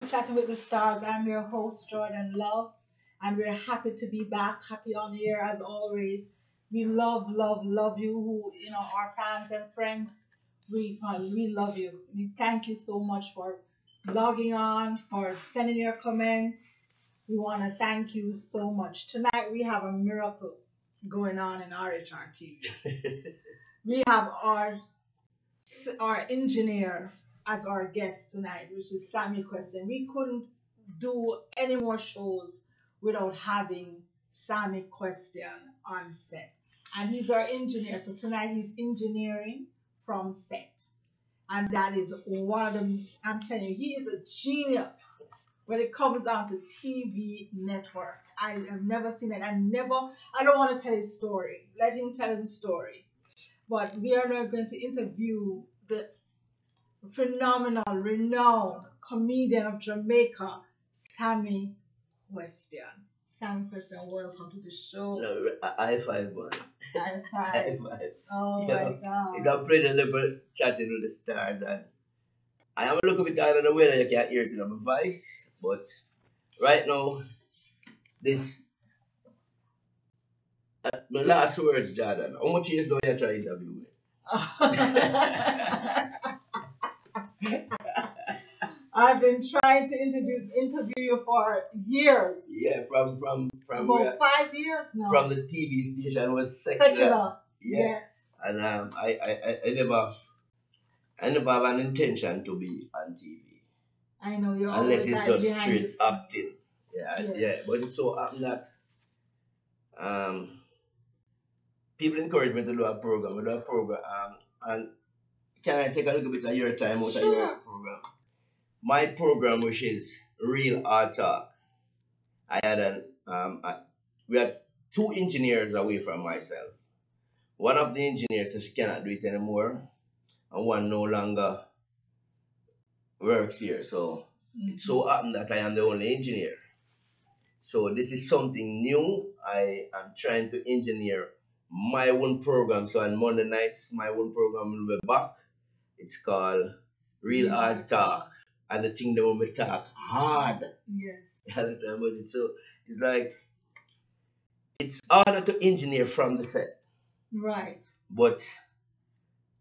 Chatting with the Stars. I'm your host, Jordan Love, and we're happy to be back. Happy on the air as always. We love you, our fans and friends. We love you. We thank you so much for logging on, for sending your comments. We want to thank you so much. Tonight we have a miracle going on in RHRTV. We have our engineer as our guest tonight, which is Sammy Question. We couldn't do any more shows without having Sammy Question on set. And he's our engineer. So tonight he's engineering from set. And that is one of them. I'm telling you, he is a genius when it comes down to TV network. I have never seen it. I don't want to tell his story. Let him tell his story. But we are now going to interview the phenomenal, renowned comedian of Jamaica, Sammy Question. Sammy Question, welcome to the show. No, high five, man. High five. High five. Oh You my know, God. it's a pleasure to chatting with the stars, and I am a little bit tired of the way that you can't hear it in my voice, but right now, this my last words, Jordan. How much years do you try to interview me? I've been trying to interview you for years. Yeah, from About 5 years now. from the TV station was secular. Secular. Yeah, Yes. and I never have an intention to be on TV. I know you're Unless always it's like just behind the straight scenes. acting. Yeah, Yes. yeah. But it so happened that people encourage me to do a program. I do a program, and can I take a little bit of your time out of your Sure. program? My program, which is Real Art Talk, I had we had two engineers away from myself. One of the engineers said she cannot do it anymore, and one no longer works here. So it so happened that I am the only engineer. So this is something new. I am trying to engineer my own program. So on Monday nights, my own program will be back. It's called Real Real Hard Art Talk. And the thing that when we talk hard. Yes. You understand? But it's like it's harder to engineer from the set. Right. But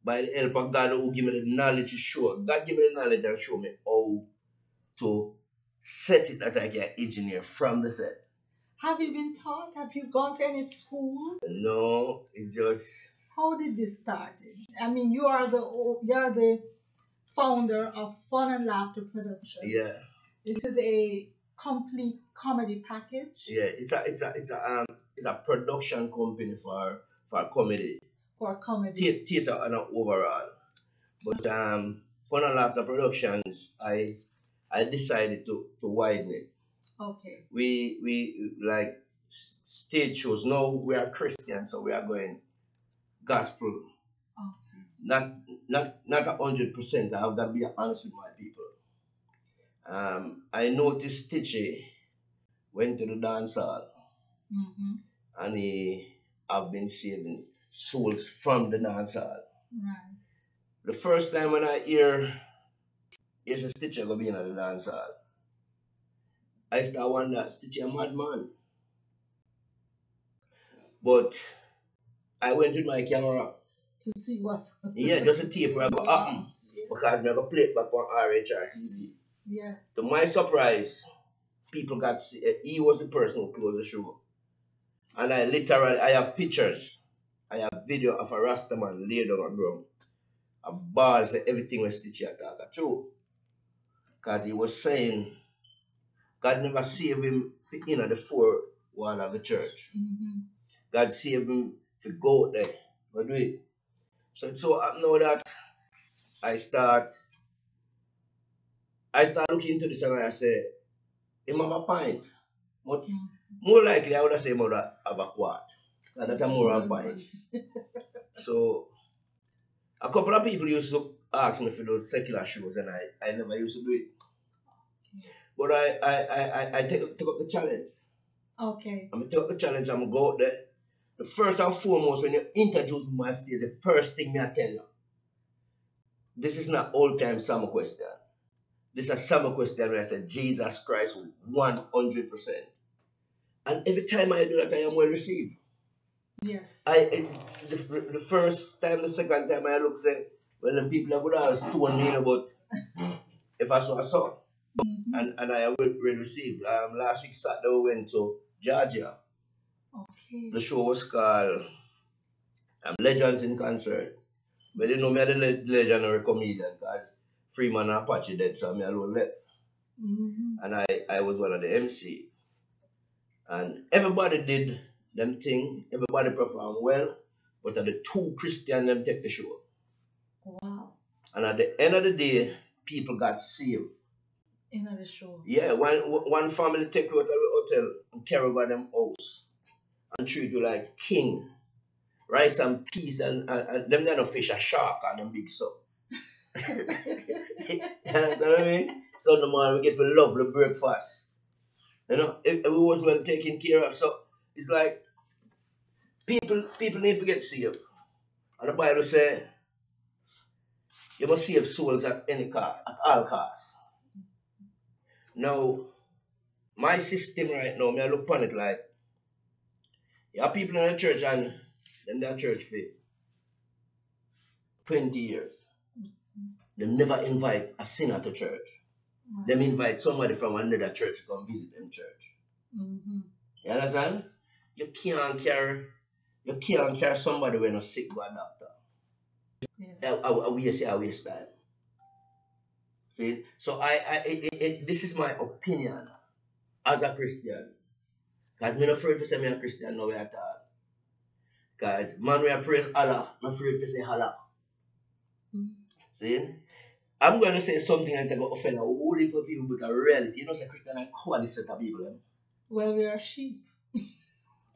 by the help of God who give me the knowledge to show. God give me the knowledge and show me how to set it that I can engineer from the set. Have you been taught? Have you gone to any school? No, it's just How did this start? I mean, you're the founder of Fun and Laughter Productions. yeah. This is a complete comedy package Yeah, it's a production company for comedy, for comedy. theater and overall. But Fun and Laughter Productions, I decided to widen it. Okay. We like stage shows. Now we are Christian, so we are going gospel. Okay. Not 100%. I have got to be honest with my people. I noticed Stitchy went to the dance hall Mm-hmm. and he have been saving souls from the dance hall. Right. The first time when I hear a Stitchy go be in the dance hall, I start wonder Stitchy a madman. But I went with my camera, To see what's yeah, just a tape where I go happen Wow. because I go play it back on RHRTV. Yes. To my surprise, people got he was the person who closed the show. And I have pictures. I have video of a Rastaman laid on the ground. A ball said everything was Stitchy attack. True. Because he was saying God never saved him for in the four wall of the church. Mm-hmm. God saved him to go out there. But do it. So it's so up now that I start looking into this and I say, him have a pint. But more likely I would have said more have a quart. And that's more a pint. So a couple of people used to ask me for those secular shows and I never used to do it. But I take up the challenge. Okay. I'm gonna take up the challenge, I'm gonna go out there. The first and foremost, when you introduce my stage, the first thing I tell you, this is not old time summer question. This is a summer question where I said Jesus Christ 100%. And every time I do that, I am well received. Yes. The first time, the second time I look, say, well, the people are good all stone me, but if I saw. And I will receive. Last week Saturday we went to Georgia. Okay. The show was called Legends in Concert. But you know me, the legendary comedian, because Freeman and Apache dead, so me alone left. And I was one of the MC. And everybody did them thing, everybody performed well, but at the two Christian them take the show. Wow. And at the end of the day, people got saved. End of the show. Yeah, one family take you out of the hotel and carry by them house and treat you like king. Rice and peas and them kind of fish a shark and them big so. You understand what I mean? So the morning we get to lovely breakfast. You know, if we was well taken care of. So it's like people need to get saved. And the Bible says you must save souls at any cost, at all costs. Now, my system right now, I look upon it like you have people in the church and them that church for 20 years. They never invite a sinner to church. Right. Them invite somebody from another church to come visit them church. You understand? You can't carry somebody when a sick to a doctor. Yes. I waste time. See? So this is my opinion as a Christian. Because I'm not afraid to say I'm a Christian now at all. Because man, we are praise Allah, I'm afraid to say Allah. See? I'm going to say something like that will offend a whole heap of people, but a reality. You know, say Christian and call this set of people. Well, we are sheep.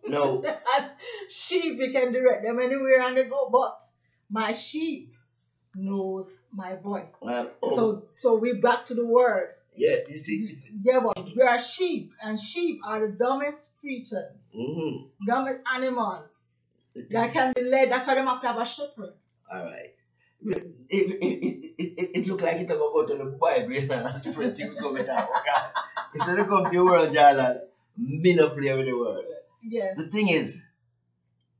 No. Sheep, you can direct them anywhere and they go, but my sheep knows my voice. So we're back to the word. Yeah, you see. Yeah, but we are sheep, and sheep are the dumbest creatures, dumbest animals that can be led. That's why they have to have a shepherd. All right. It look like it will go to the Bible, you know, different things go with that. Okay? Instead of come to the world, Jalan, me not play with the world. Yes. The thing is,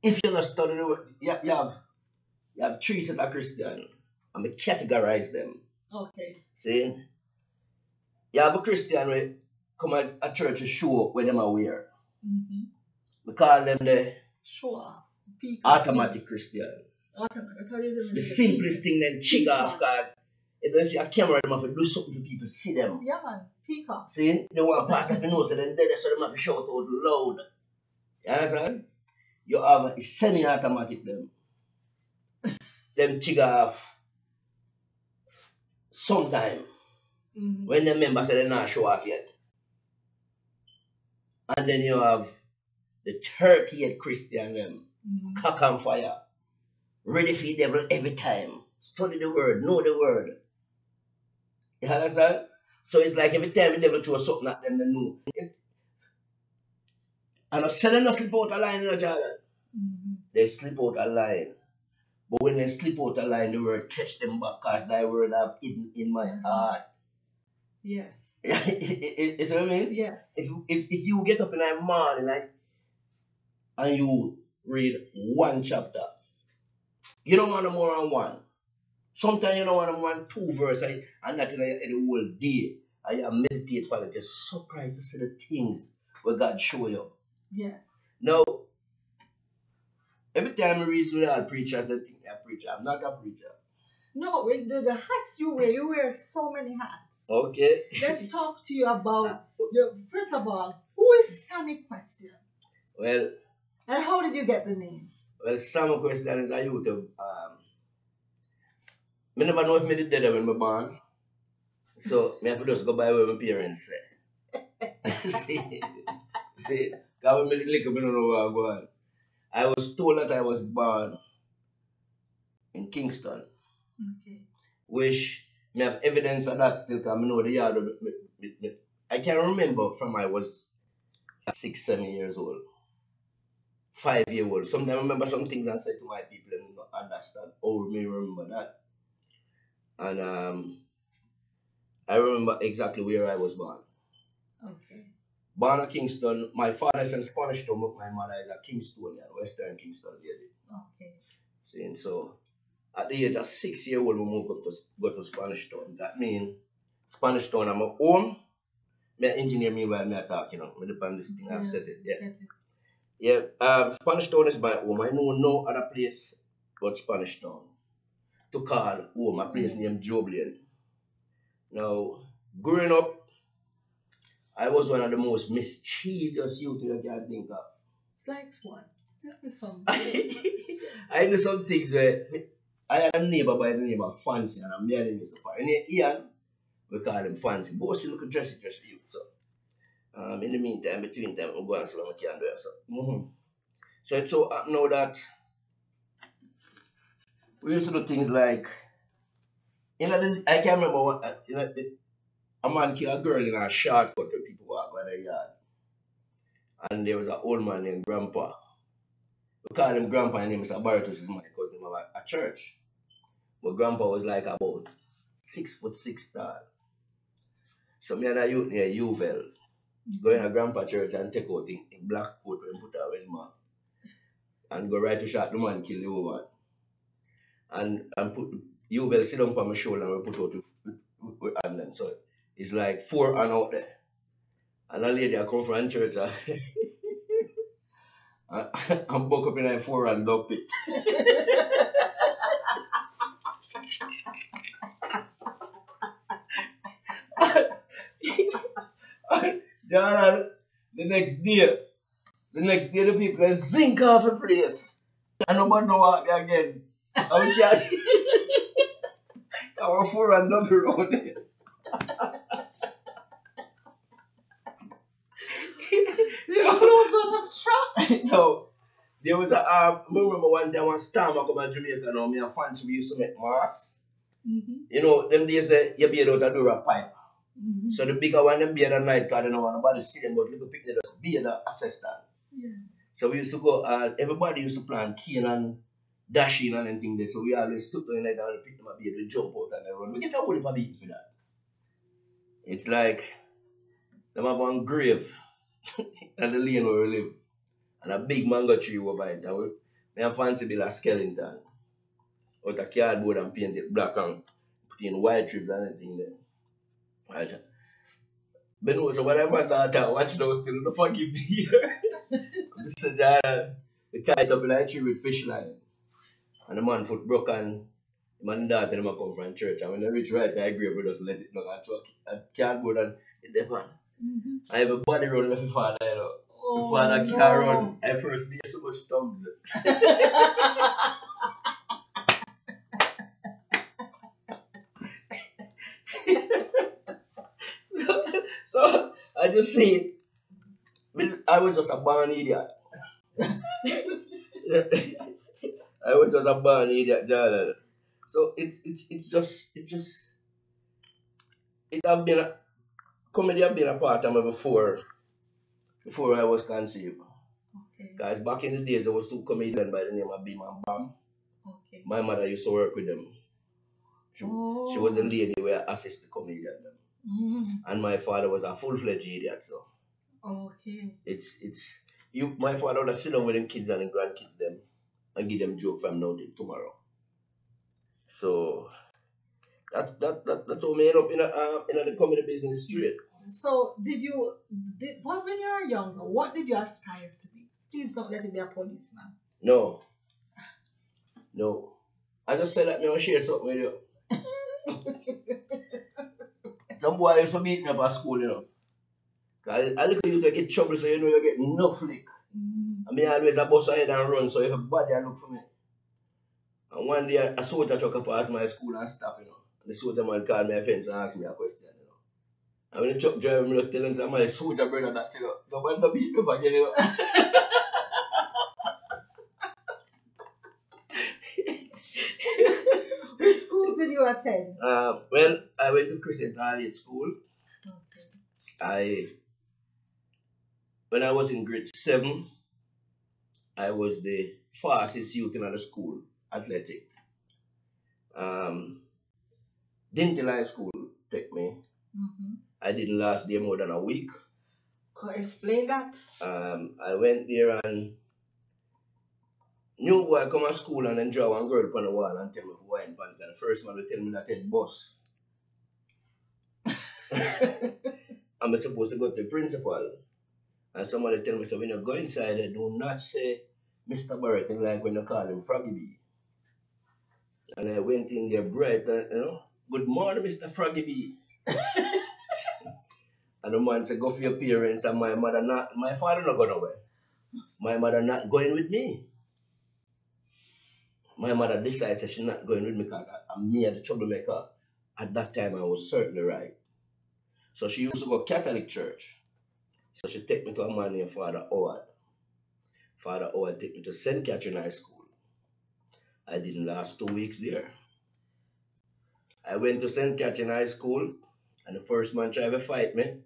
if you not study the word, you have three set of Christian, and we categorize them. Okay. See? You have a Christian who come at a church to show where them are wear. We call them the automatic Christian. The simplest thing then chick off, because if they see a camera, they have to do something for people to see them. Yeah, man. Peacock. See? They want to pass up the nose, and then they have to shout out loud. You understand? You have a semi-automatic them. Them chick off sometime. When the members say they're not show off yet. And then you have the 38 Christian them. Cock and fire. Ready for the devil every time. Study the word, know the word. You understand? So it's like every time the devil throws something at them, they know. And I said them not slip out a line in a Jordan. They slip out a line. But when they slip out a line, the word catch them back, because thy word I've hidden in my heart. Yes. You see what I mean? Yes. If you get up in the morning and you read one chapter, you don't want more than one. Sometimes you don't want more than two verses, and that's the whole day. And you meditate for it. You're surprised to see the things where God show you. Yes. Now, every time I read with all preachers, they think they're a preacher. I'm not a preacher. No, the hats you wear so many hats. Okay. Let's talk to you about, first of all, who is Sammy Question? Well. And how did you get the name? Well, Sammy Question is a YouTube. I never know if I did that when I born. So, I have to just go by what my parents say. See, because when I look up, I don't know where I'm going. I was told that I was born in Kingston. Okay. Which I have evidence of that still, because I know the yard. I can remember from I was 6, 7 years old. 5-year old. Sometimes I remember some things I said to my people and don't understand. Oh, me remember that. And I remember exactly where I was born. Okay. Born at Kingston. My father is in Spanish Town, but my mother is a Kingstonian, Western Kingston lady. Okay. See, so at the age of 6 years old, we moved up to go to Spanish Town. That means Spanish Town, I'm at home. Me engineer me while me a talk, you know. Me depend this thing I've Yes, said it. Yeah. set it. Yeah. Spanish Town is my home. I know no other place but Spanish Town to call home. A place named Joblin. Now, growing up, I was one of the most mischievous youth you can think of. It's like what? Tell me something. I do some things where I had a neighbor by the name of Fancy, and I'm marrying his supper. And Ian, we call him Fancy. Both still look dressy youth. So, in the meantime, between time, I'm going to see what I can do. So, so it's so up now that we used to do things like, I can't remember what, a man killed a girl in a shortcut where people walk by the yard. And there was an old man named Grandpa. We call him Grandpa, and him is Baratus is my cousin of a church. But Grandpa was like about 6'6" tall. So me and a youth near Uvel go in a Grandpa church and take out in black coat and put a red mark. And go right to shot the man, kill the woman. And put Uvel sit down on my shoulder and we put out with hand then. So it's like 4 and out there. And a lady I come from church and buck up in a 4 and dump it. John, the next day the people are zinc off the place. And nobody know what they again. I we can't. Our 4 and dump around it. You closed on a truck. No. There was I remember one time when Storm I come to Jamaica now, me and Fancy we used to make mass. You know, them days you beard out a door a pipe. So the bigger one them beard at night because they don't want nobody see them, but little people just beard the assistant. Yeah. So we used to go, everybody used to plan cane and dashing and anything there. So we always took them like that and pick them up beard, we jump out and they run. We get a whole heap of beating for that. It's like them have one grave in the lane where we live. And a big mango tree over it. And me and Fancy build a skeleton out of cardboard and paint it black and put in white ribs and anything there. Right. But no, so when I went out there, watching those still don't forgive me here. Mr. John, we tied up in a tree with fish line. And the man foot broke and the man and daughter them come from church. And when they reach right, I agree with us, let it look at cardboard and it there man. I have a body run left father, you know. Oh, Father no. can't run. I first be so much thumbs. So I just see it. I was just a born idiot. I was just a born idiot, Jordan. So it's just it have been comedy have been a part of me before I was conceived. Okay. Guys, back in the days there was two comedians by the name of Beam and Bam. Okay. My mother used to work with them. She was the lady where I assist the comedian. And my father was a full-fledged idiot, so Okay. it's you my father would sit down with them kids and the grandkids them and give them joke from now till tomorrow. So that's how me end up in the comedy business straight. So what when you were younger, what did you aspire to be? Please don't let it be a policeman. No. I just said that me want to share something with you. Some boy used to beat me up at school, you know. Cause I look at you to get trouble so you know you get no flick. I mean always a bust ahead and run so everybody a look for me. And one day a soldier truck past my school and stop, you know. And the soldier man called me a fence and asked me a question, you know. And when the truck driver me just tell him, say, my soldier brother that you know, nobody no beat me up again, you know. Which school did you attend? Well, I went to Crescent Harriet School. Okay. When I was in grade 7, I was the fastest youth in the school, athletic. Didn't till high school take me I didn't last there more than a week. Could explain that? I went there and new boy come to school and then draw one girl upon the wall and tell me for wine pants. And the first man will tell me that it's bus. I'm supposed to go to the principal. And somebody tell me, so when you go inside, do not say Mr. Barrett, like when you call him Froggy B. And I went in there bright, good morning, Mr. Froggy B. And the man said, go for your parents, and my father not going nowhere. My mother not going with me. My mother decided that she's not going with me because I'm near the troublemaker. At that time, I was certainly right. So she used to go Catholic church. So she take me to a man named Father Howard. Father Howard take me to St. Catherine High School. I didn't last 2 weeks there. I went to St. Catherine High School, and the first man tried to fight me.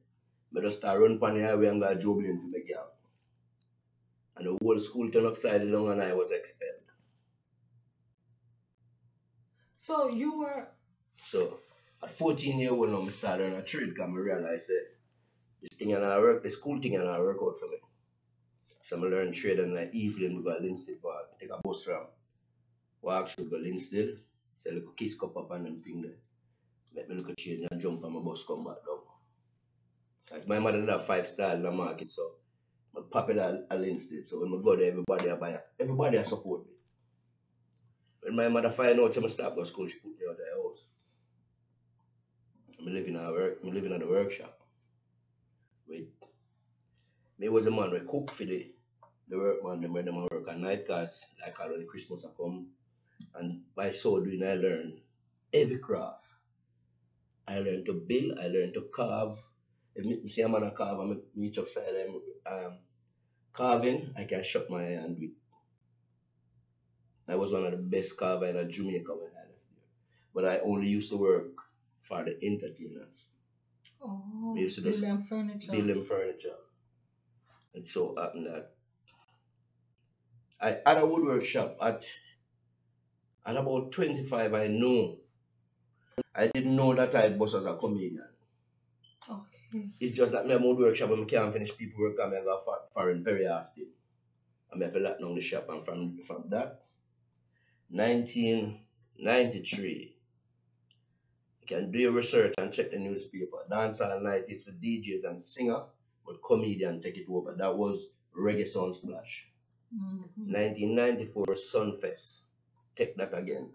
I just start run on the highway and got jubilant for the girl. And the whole school turned upside down and I was expelled. So you were... So at 14 years old now, I started on a trade because I realized that this thing and I work, the school thing and I work out for me. So I learned trade in the evening, we go to Linstead Park, take a bus from walk through go Linstead, sell a kiss cup up and them thing there. Let me look at change and jump on my bus come back down. Because my mother did have 5 stars in the market, so I'm popular at Linstead. So when I go there, everybody I buy, everybody I support me. When my mother find out I start go to school, she put me out of the house. I'm living at the workshop. Me was the man who cook for the workman, them when them work at night, because like when Christmas I come. And by so doing I learned every craft. I learned to build, I learned to carve. If me see a man a carve and me reach upside carving, I can shut my hand with. I was one of the best carvers in Jamaica when I left there. But I only used to work for the entertainers. Oh, we used to build them furniture. Build them furniture. And so happened that I had a woodwork shop at about 25. I knew. I didn't know that I boss as a comedian. Okay. It's just that my woodwork shop and I can't finish people work and I go foreign very often. And I have to lock down the shop, and from that 1993, you can do your research and check the newspaper. Dancehall night is for DJs and singer, but comedian take it over. That was Reggae Sound Splash. 1994 Sunfest, take that again.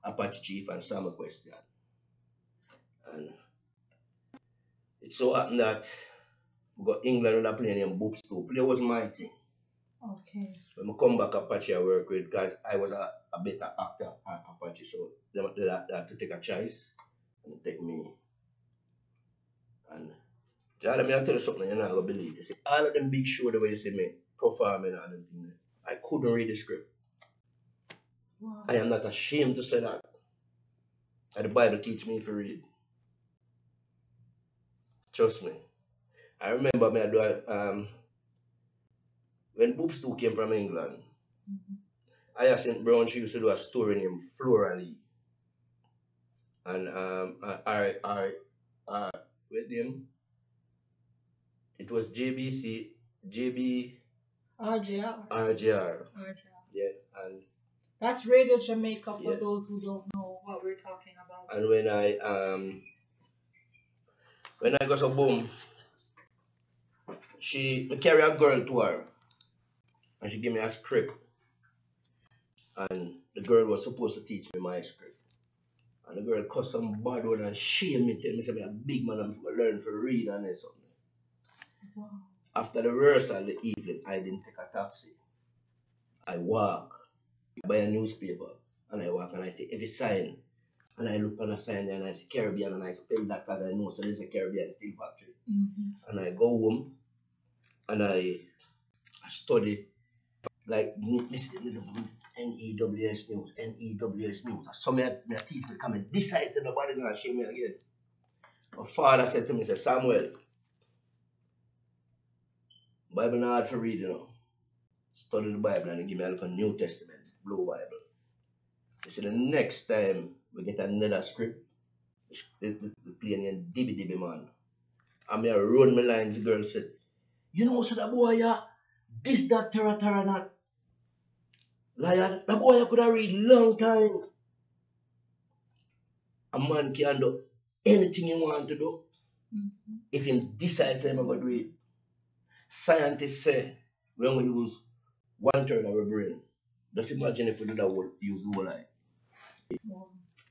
Apache Chief and Sama Question. And it so happened that we got England with a play named Boops too. Play was my thing. Okay. When I come back Apache I work with, because I was a better actor at Apache, so they had to take a choice and take me. And let me tell you something you're not gonna believe. You see, all of them big shows the way you see me performing and everything, I couldn't read the script. Wow. I am not ashamed to say that. And the Bible teach me to read. Trust me. I remember me I do when Boops 2 came from England, Hyacinth Brown, she used to do a story named Florally. And with him, it was RJR. Yeah, and that's Radio Jamaica for yeah. those who don't know what we're talking about. And when I got so boom, she carry a girl to her, and she gave me a script, and the girl was supposed to teach me my script. And the girl cussed some bad word and shame me, tell me say I'm a big man, I'm going to learn to read and something. Wow. After the rehearsal the evening, I didn't take a taxi. I walk, buy a newspaper, and I walk and I see every sign. And I look on a sign there and I see Caribbean and I spell that because I know so there's a Caribbean Steel Factory. And I go home and I study like NEWS News. Some of my teach me come and decide that nobody gonna shame me again. My father said to me, say, Samuel, Bible not hard for read, you know. Study the Bible and give me a look at New Testament, Blue Bible. He said the next time we get another script, we play in Dibby Man. And me a run my lines, the girl said, you know, so that boy, yeah, this, that, terra, not. Lion, that boy could have read long time. A man can do anything he want to do. If he decides I'm going to do it. Scientists say when we use 1/3 of our brain, just imagine if we do that whole, use the whole eye.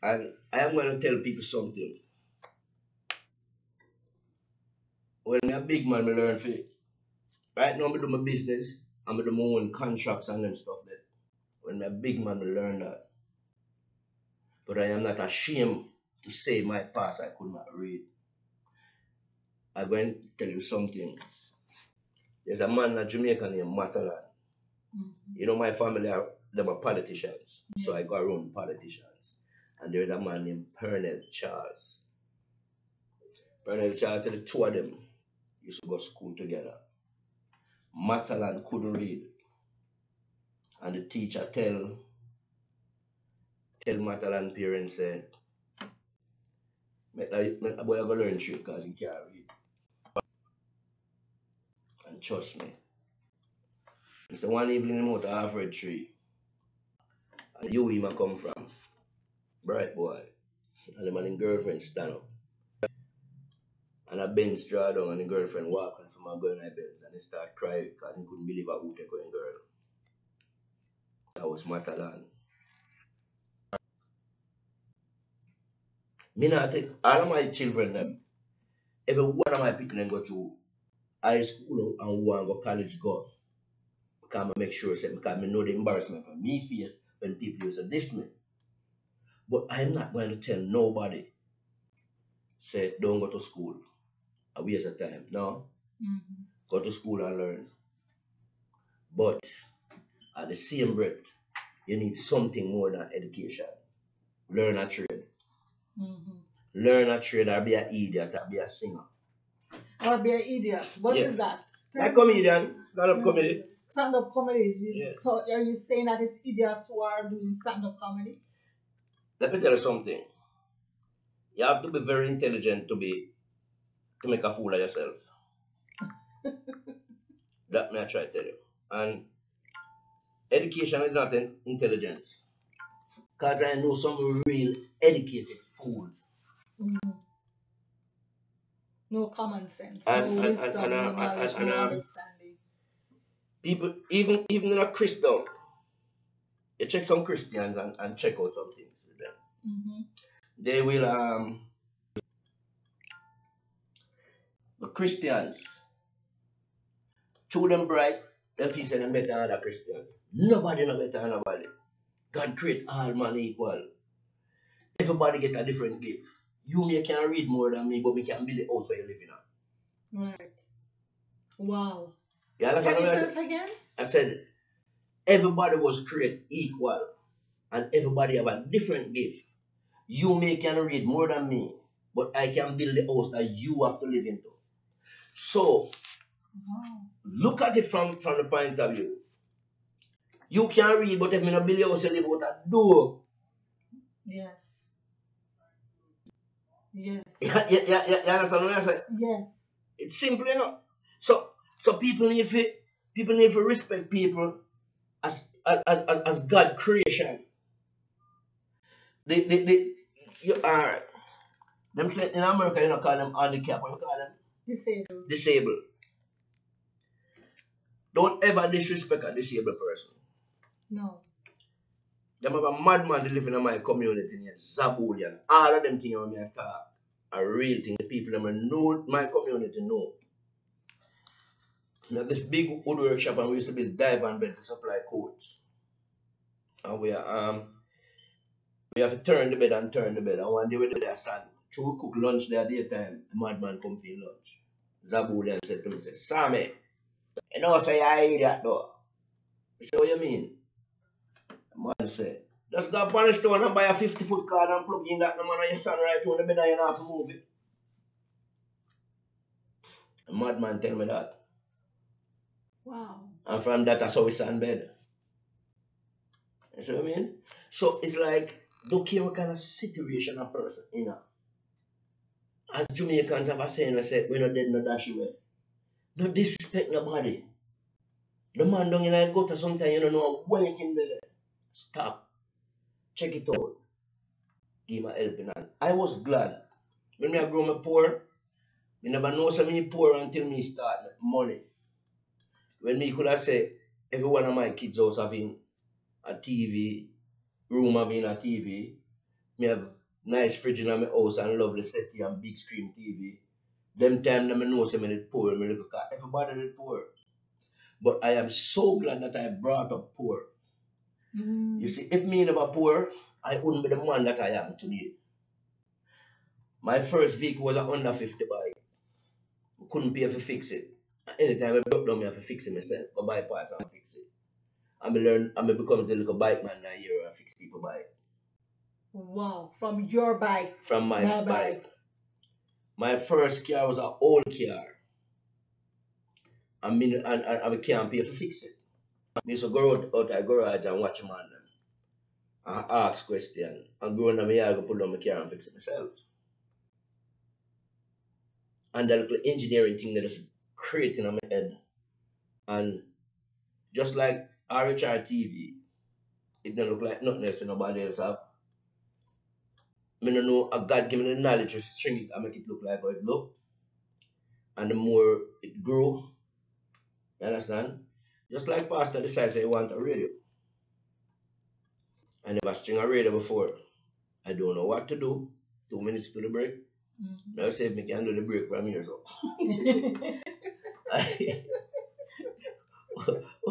And I am going to tell people something. When I'm a big man, I learn for it. Right now, I do my business, I'm do my own contracts and stuff there. When I'm a big man, I learn that. But I am not ashamed to say my past I could not read. I'm going to tell you something. There's a man in Jamaica named Matalan. You know, my family are them are politicians. So I go around politicians. And there's a man named Pernell Charles. Pernell Charles said the two of them used to go to school together. Matalan couldn't read. And the teacher tell Matalan parents say, make a boy go learn trade because he can't read. And trust me. It's the one evening him out to RHRTV1. And you him come from. Bright boy. And the man and girlfriend stand up. And a Benz draw down and the girlfriend walk and from a girl in a Benz and he start crying because he couldn't believe a who take away girl. That was Matalan. Me not take all of my children them. Every one of my people them go to high school and who want to go college go. Because I make sure because I know the embarrassment on me face when people used to diss me. But I'm not going to tell nobody say don't go to school. A waste of time. No. Go to school and learn. But at the same breath, you need something more than education. Learn a trade. Learn a trade or be an idiot or be a singer. Or be an idiot. What is that? Like comedian, stand-up comedy. Stand-up comedy. Yeah. So are you saying that it's idiots who are doing stand-up comedy? Let me tell you something. You have to be very intelligent to make a fool of yourself. That may I try to tell you. And education is not intelligence. Because I know some real educated fools. No common sense, And- no and- wisdom, and- no and- knowledge, and- no and- understanding. People, even in a Christian, you check some Christians and check out some things with them. They will the Christians, through them bright, them feel say them better than other Christians. Nobody no better than nobody. God create all man equal. Everybody get a different gift. You may can read more than me, but me can build the house where you live in. Right. Wow. You Can understand you what I say said? it again? I said everybody was created equal and everybody have a different gift. You may can read more than me, but I can build the house that you have to live into. So look at it from the point of view. You can read, but if me not build your house, you live out a door. Yes. Yes. You understand what I say? Yes. It's simple enough. So people need to respect people as God creation. You are them say in America you don't call them handicapped, what you call them? Disabled. Disabled. Don't ever disrespect a disabled person. No. Them have a madman that live in my community named Zabulian. All of them things when me talk are real thing. The people that know my community know. We have this big woodwork shop and we used to build dive and bed to supply coats. And we have to turn the bed. And one day we did that son. So we cook lunch there daytime. The madman come for lunch. Zabulian said to me, say, Sammy, you know say I idiot though. I said, what you mean? The man said, just go up on the store and buy a 50-foot car and plug in that no man on your son right on the bed and you don't have to move it. The madman tell me that. Wow. And from that, that's how we stand bed. You see what I mean? So it's like, don't care what kind of situation a person in. as Jamaicans have a saying, we say, we're not dead, no dash away. No disrespect nobody. The man down in the gutter sometimes you don't know what you can do there. Stop. Check it out. Give him a helping hand. I was glad. When I grew up poor, I never know so me poor until me start money. When me could have say every one of my kids house having a TV, room having a TV, me have nice fridge in my house and lovely settee and big screen TV. Them time them I know say me did poor, me look at everybody did poor. But I am so glad that I brought up poor. You see, if me never poor, I wouldn't be the man that I am today. My first vehicle was a under 50 bike. I couldn't pay to fix it. Anytime I broke down, I have to fix it myself. I buy parts and fix it. I become a little bike man in a year and fix people bike. Wow, from your bike. From my bike. My first car was an old car. I can't pay to fix it. I used to go out the garage and watch them on them. And ask questions. And go in my yard, go put down my car and fix it myself. And the little engineering thing that is creating in my head. And just like RHRTV, it don't look like nothing else nobody else have. I don't know, God give me the knowledge to string it and make it look like how it look. And the more it grow, you understand? Just like Pastor decides he want a radio. I never string a radio before. I don't know what to do. 2 minutes to the break. Now say me can do the break from here so.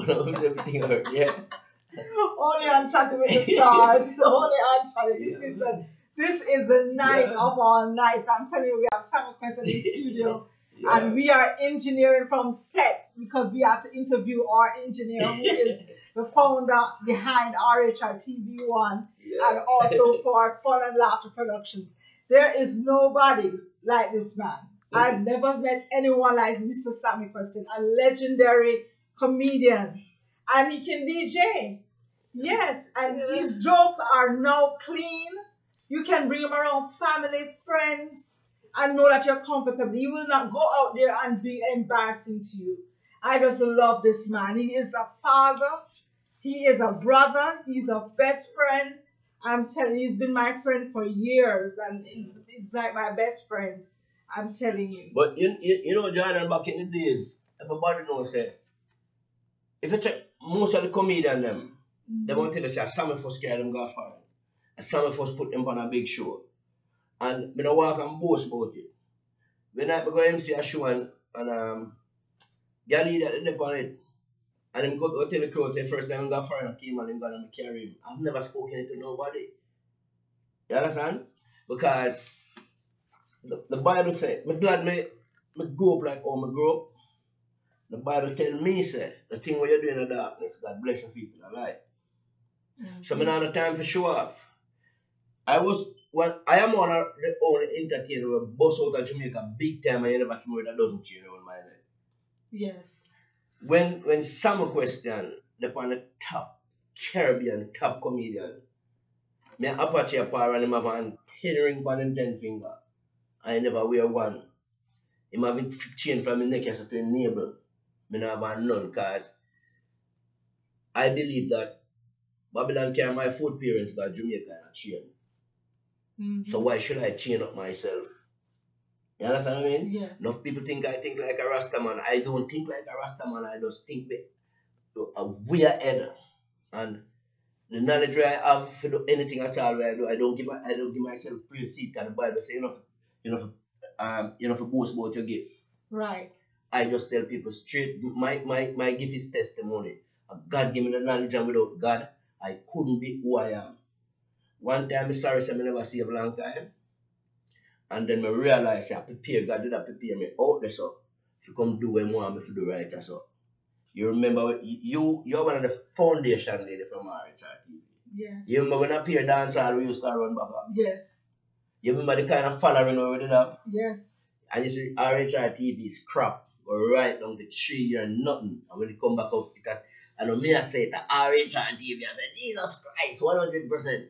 Everything hurt, yeah. Only on chatting with the stars. Only on chatting. This is the night of all nights. I'm telling you, we have Sammy Quest in the studio. And we are engineering from set because we have to interview our engineer who is the founder behind RHRTV1 and also for Fun and Laughter Productions. There is nobody like this man. I've never met anyone like Mr. Sammy Question, a legendary comedian. And he can DJ. Yes, and his jokes are now clean. You can bring him around family, friends, and know that you're comfortable. He will not go out there and be embarrassing to you. I just love this man. He is a father. He is a brother. He's a best friend. I'm telling you, he's been my friend for years, and he's like my best friend. I'm telling you. But you know, Jordan, back in the days, everybody knows that if you check most of the comedians, they want to say, Sammy first carry them go foreign. And Sammy first put them on a big show. And I don't walk and boast about it. When I go MC a show and Gally that they on it, and him go tell the crowd, say first time I got foreign came and I'm gonna carry him. I've never spoken it to nobody. You understand? Because the Bible says, I'm glad me grow up like how I grew up. The Bible tell me, say, the thing what you do in the darkness, God bless you feet in the light. So I don't have time to show off. I am one of the only entertainer who bust out of Jamaica big time and you never see more than a dozen cheer around my neck. Yes. When Sam question, the on the top Caribbean top comedian, me Apache apart and him have a 10 ring on him 10 finger. I never wear one. Him having chain from his neck as to enable. Me never have none because I believe that Babylon carry my food parents got Jamaica and a chain. So why should I chain up myself? You understand what I mean? Yes. Enough people think I think like a Rasta man. I don't think like a Rasta man. I just think a weird head. And the knowledge I have to do anything at all I do, I don't give myself praise seat. And the Bible says you know to boast about your gift. Right. I just tell people straight, my gift is testimony. God give me the knowledge, and without God, I couldn't be who I am. One time, I sorry, I never see a long time. And then I realized I prepare, God did not prepare me out there, so if you come do what you want me to do right, so. You remember, you're one of the foundation lady from RHRTV. Yes. You remember when I appear dance hall, we used to run back up? Yes. You remember the kind of following we did have? Yes. And you see, RHRTV is crap. Or right down the tree or nothing. And when it come back up, because I know me I say the RHRTV, I said, Jesus Christ, 100%.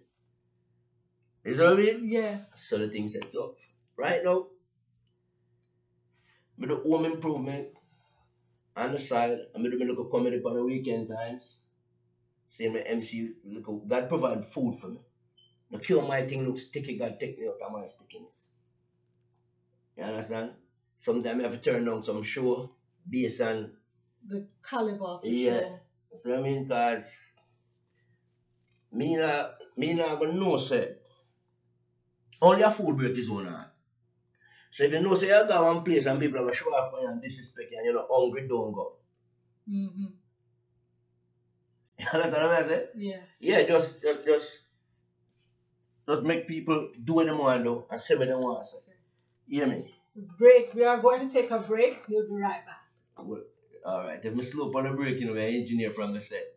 You know what I mean? Yes. So the thing said, so right now, I do home improvement on the side. I do my little comedy on the weekend times. Same with MC. Look, God provide food for me. The cure my thing looks sticky, God take me out of my stickiness. You understand? Sometimes I have to turn down some show based on The caliber of the yeah. show. So I mean, cause me not gonna know say only a food break is one hard. So if you know say you go one place and people are gonna show up and disrespect you and you're not hungry, don't go. Mm-hmm. You understand what I say? Yes. Yeah, just make people do what they want to do and say what they want to say. You hear me? Break. We are going to take a break. We'll be right back. Well, all right. If I slow up on the break, we're engineer from the set.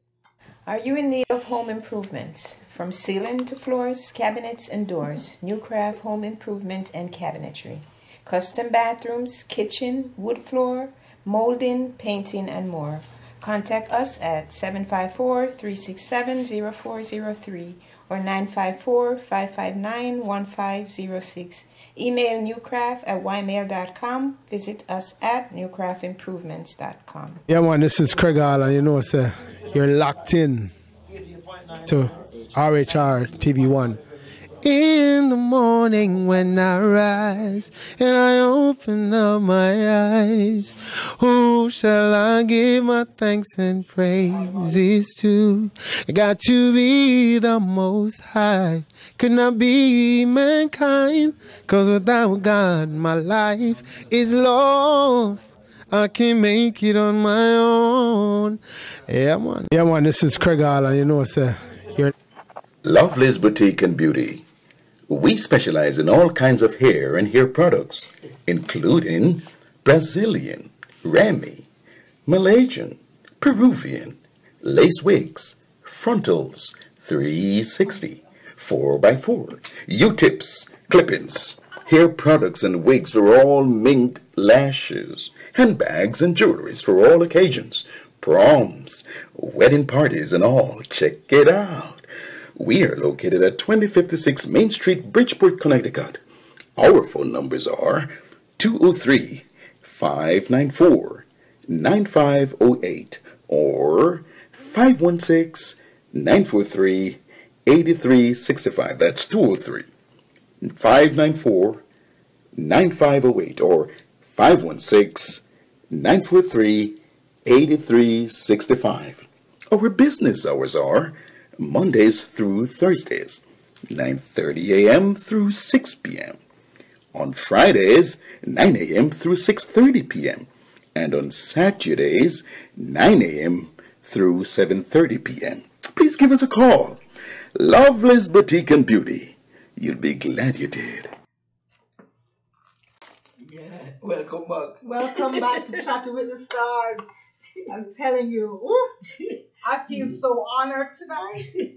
Are you in need of home improvements? From ceiling to floors, cabinets, and doors, Newcraft Home Improvement and Cabinetry. Custom bathrooms, kitchen, wood floor, molding, painting, and more. Contact us at 754-367-0403 or 954-559-1506. Email newcraft@ymail.com. Visit us at newcraftimprovements.com. Yeah, man, this is Craig Allen. You know, sir, you're locked in to RHRTV1. In the morning when I rise and I open up my eyes, who shall I give my thanks and praises to? It got to be the Most High, could not be mankind, 'cause without God my life is lost. I can't make it on my own. Yeah, man. Yeah, man, this is Craig Allen. You know, sir, you're Lovely's Boutique and Beauty. We specialize in all kinds of hair and hair products, including Brazilian, Rami, Malaysian, Peruvian, lace wigs, frontals, 360, 4x4, U-tips, clip-ins, hair products and wigs for all mink lashes, handbags and jewelries for all occasions, proms, wedding parties and all. Check it out. We are located at 2056 Main Street, Bridgeport, Connecticut. Our phone numbers are 203-594-9508 or 516-943-8365. That's 203-594-9508 or 516-943-8365. Our business hours are Mondays through Thursdays, 9:30 a.m. through 6 p.m. On Fridays, 9 a.m. through 6:30 p.m. And on Saturdays, 9 a.m. through 7:30 p.m. Please give us a call. Lovely's Boutique and Beauty. You'll be glad you did. Yeah, welcome back. Welcome back to Chatting with the Stars. I'm telling you, ooh, I feel so honored tonight.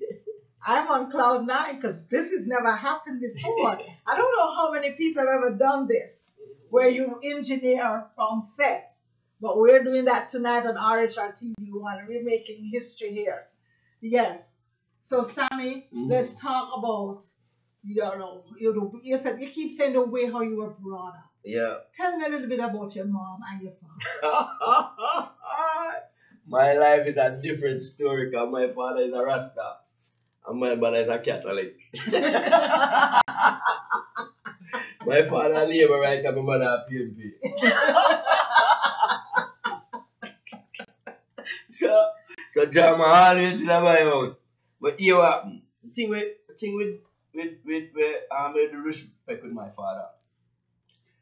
I'm on cloud nine because this has never happened before. I don't know how many people have ever done this, where you engineer from set. But we're doing that tonight on RHRTV1. We're making history here. Yes. So, Sammy, let's talk about, you said you keep saying the way how you were brought up. Yeah. Tell me a little bit about your mom and your father. My life is a different story because my father is a Rasta and my mother is a Catholic. My father a labor right and my mother a PNP. So drama always in my house. But here what happened? The thing with the respect with my father.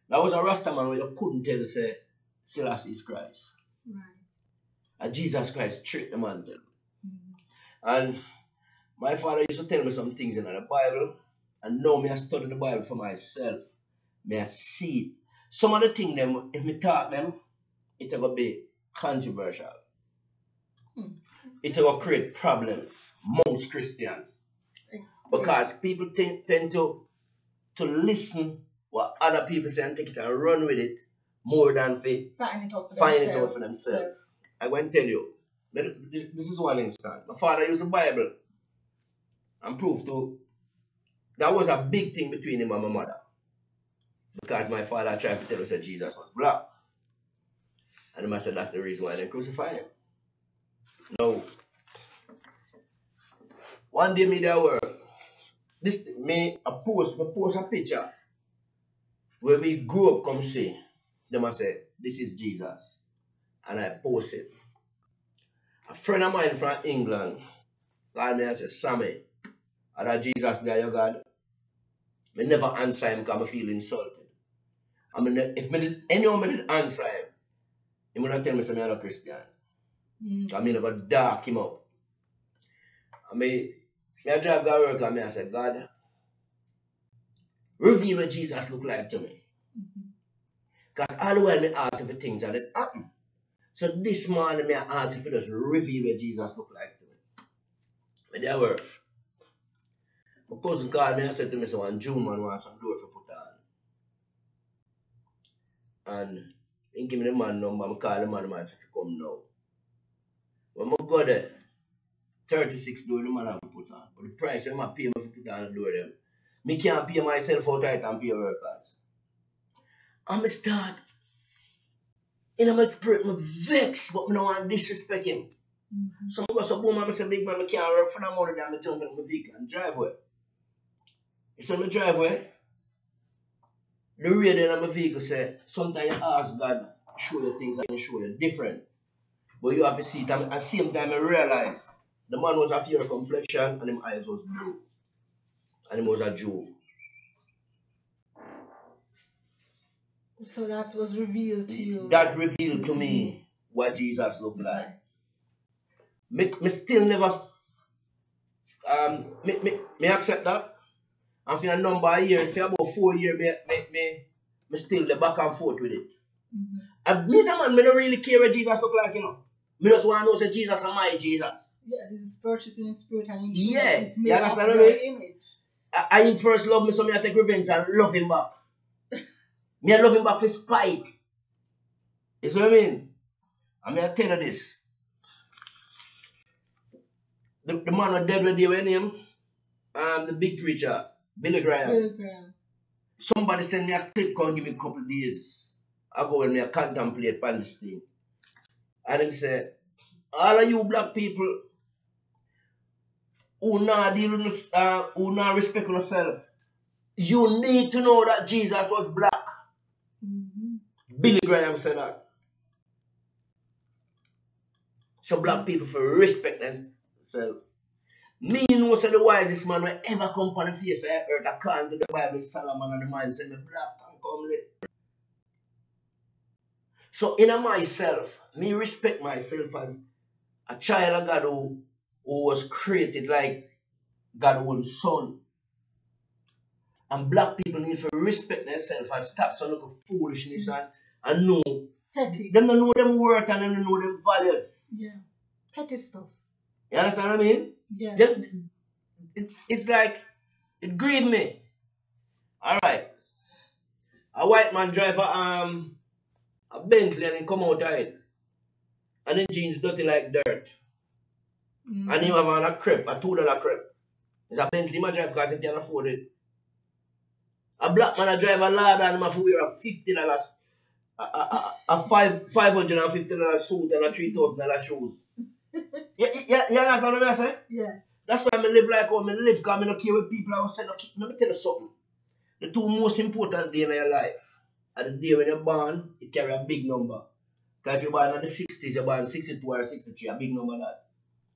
That was a Rasta man where you couldn't tell say Selassie is Christ. Right. And Jesus Christ tricked the man tell. And my father used to tell me some things in the Bible. And now me I study the Bible for myself. Me I see it. Some of the things them, if me talk them, it will be controversial. It will create problems amongst Christians. Because people tend to listen what other people say and take it and run with it more than find it out for themselves. I'm going to tell you, this is one instance. My father used the Bible and proved to that was a big thing between him and my mother. Because my father tried to tell us that Jesus was black. And I said that's the reason why they crucify him. No. One day me there work. This me I post a picture where we grew up come see. Them I say, this is Jesus. And I post it. A friend of mine from England called me and said, Sammy, are that Jesus there your God? I never answer him because I feel insulted. I mean, if anyone did answer him, he would not tell me I'm not a Christian. I mean, never dark him up. I mean, I drive to work and I said, God, reveal what Jesus look like to me. Because all the while I ask for things that happen. So this morning I ask if it just reveal what Jesus look like to me. But there were. My cousin called me and said to me, so in June man wants some door for put on. And he give me the man number, I call the man said to come now. When I go there, 36 door the man have to put on. But the price I pay me to put on the door them. Me can't pay myself out right and pay workers. And I start in my spirit, I vex, but I don't want to disrespect him. So I go so boom, I say, big man, I can't work for the money that I jump in my vehicle and drive away. So I drive away. The radio in my vehicle say, sometimes you ask God, show you things and he show you different. But you have to see it. At the same time, I realize the man was a fair complexion and his eyes was blue. And he was a Jew. So that was revealed to you. That revealed to me what Jesus looked like. Me still never me accept that. And for a number of years, for about 4 years, me still the back and forth with it. And me, man, me don't really care what Jesus look like, you know. Me just want to know say Jesus is my Jesus. Yeah, he's worshiping in spirit and in yeah, truth. He's you made of understand your what I mean? image. I first love me, so me I take revenge and love him back. Me I love him back for spite. You see what I mean? I mean I tell you this. The man was dead with you when him, the big preacher, Billy Graham. Somebody sent me a clip, come give me a couple of days ago when me I contemplate upon this thing. And he said, all of you black people who not deal with who not respect yourself, you need to know that Jesus was black. Billy Graham said that. So black people for respect themselves. Me know say the wisest man will ever come on the face of earth according to the Bible, Solomon and the man say me black and comely. So in myself, me respect myself as a child of God who was created like God's own son. And black people need to respect themselves and stop some little foolishness and know. Petty. Them don't know them worth and them don't know them values. Yeah. Petty stuff. You understand what I mean? Yeah. It's like, it grieved me. Alright. A white man drive a Bentley and he come out of it. And the jeans dirty like dirt. And he have on a crepe, a $2 crepe. It's a Bentley man drive because he can afford it. A black man a drive a Lada and he have to wear a $50, a $550 suit and a $3,000 shoes. You understand what I say? Yes. That's why I live like how I live, because I don't care what people are saying. Let me tell you something. The two most important days in your life are the day when you're born, it carry a big number. Because if you're born in the 60s, you're born 62 or 63, a big number that.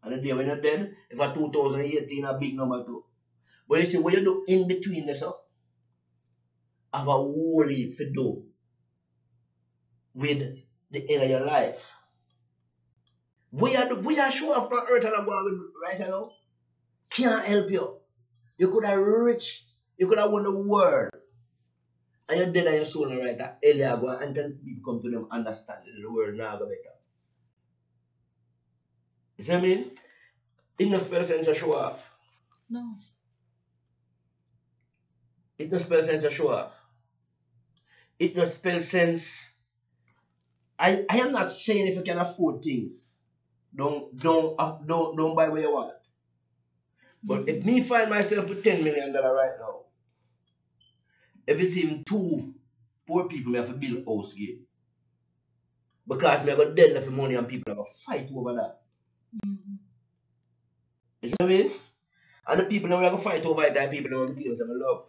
And the day when you're dead, if you're 2018, a big number too. But you see, what you do in between this up, have a whole heap to do with the end of your life. We are sure of on earth and I'm going right now. Can't help you. You could have reached, you could have won the world. And you're dead and your soul right at earlier go and then people come to them understand the world now go better. You see what I mean? It no spell sense to show off. No. It no spell sense to show off. It no spell sense. I am not saying if you can afford things, don't buy what you want. But if me find myself with $10 million right now, if it's even two poor people, me have to build a house again. Because me I got dead for money and people are going to fight over that. Mm-hmm. You see what I mean? And the people that are going to fight over it, and people that want to give them love.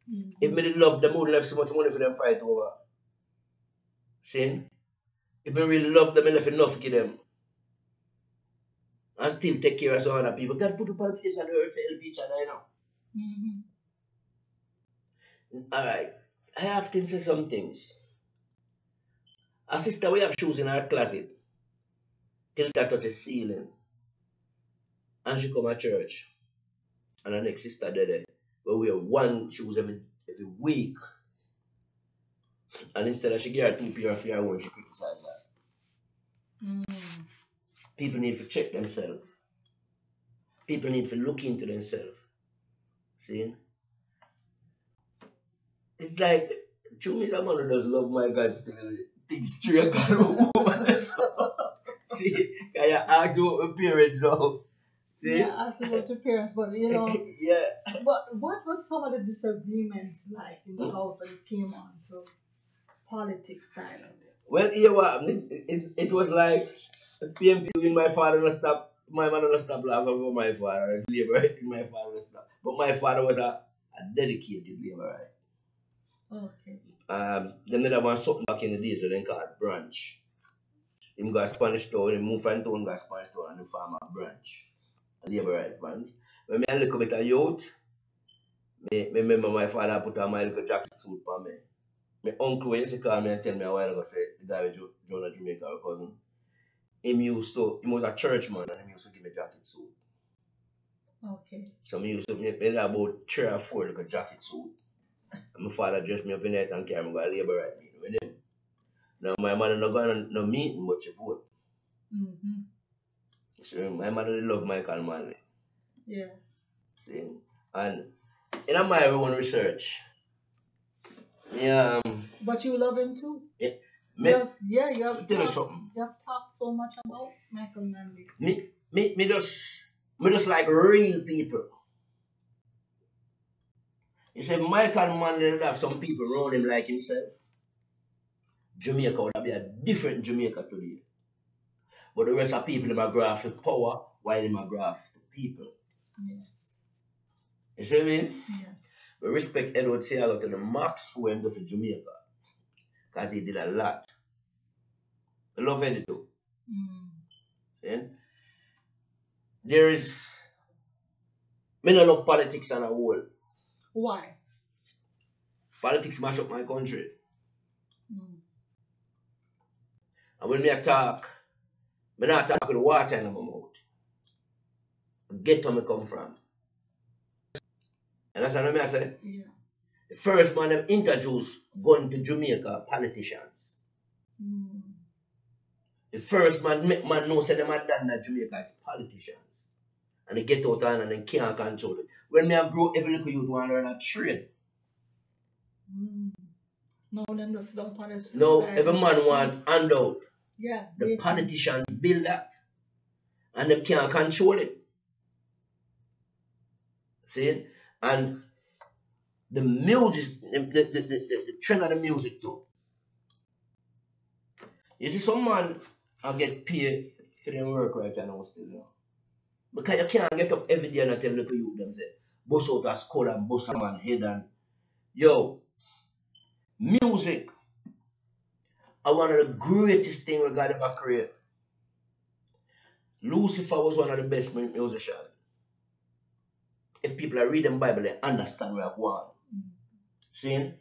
Mm-hmm. If me did love them, I wouldn't have so much money for them to fight over. See? If me really love them, I left enough to give them. And still take care of some other people. God put up on face and the earth to help each other, you know. Mm-hmm. Alright. I often say some things. A sister, we have shoes in her closet. Till that touch the ceiling. And she come to church. And the next sister there. But we have one shoes every week. And instead of she get her 2 pair of her own, she criticize that. Mm-hmm. People need to check themselves. People need to look into themselves. See? It's like, to me, someone who does love my God still thinks straight God woman. See? Can you ask what my parents know? See? Yeah, ask about your parents, but you know. Yeah. But what was some of the disagreements like in the house when it came on to politics side of it? Well, you know what? It was like PMP when my father not stop, my mother not stop laughing for my father. Labourite my father not stop. But my father was a dedicated Labourite. Okay. Them never want something back in the days when they call it branch. Him got Spanish town, him move from town, got Spanish town, and him farm a branch. A Labourite branch. When I look at a youth, me remember my father put on my little jacket suit for me. My uncle used to call me and tell me a while ago, say, the guy with Jonah Jamaica, our cousin. He was a churchman and he used to give me jacket suit. Okay. So me used to make about 3 or 4 little jacket suit. And my father dressed me up in it and carry me to a Labourite meeting with him. Now my mother not going to no meeting but she vote. Mm-hmm. So my mother love Michael Manley. Yes. See? And in my own research, yeah, But you love him too. yeah, Yes, yeah, you have tell you something. you have talked so much about Michael Manley. Me just like real people. You say Michael Manley would have some people around him like himself. Jamaica would be a different Jamaica today. But the rest of people them a graph the power while them a graph the people. Yes. You see what I mean? Yes. We respect Edward Seago to the max for him to for Jamaica. Because he did a lot. I love Eddie too. See? There is me no love politics on a whole. Why? Politics mash up my country. Mm. And when me a talk, me not talk with water in my mouth. Get where me come from. And that's what I say. Yeah. The first man them introduced gun to Jamaica politicians. Mm. The first man make man know say them had done that Jamaica is politicians. And they get out and they can't control it. When me a grow, every little youth want to learn a trade. Mm. No, them just don't politics. Now every man want handout. Yeah. The politicians build that. And they can't control it. See? And the music, the trend of the music too. You see, some man I get paid for their work right now still, you know. Because you can't get up every day and tell little youth them say, bust out a skull and bust a man head and yo, music are one of the greatest things we God ever create. Lucifer was one of the best musicians. If people are reading the Bible, they understand where I'm going. See?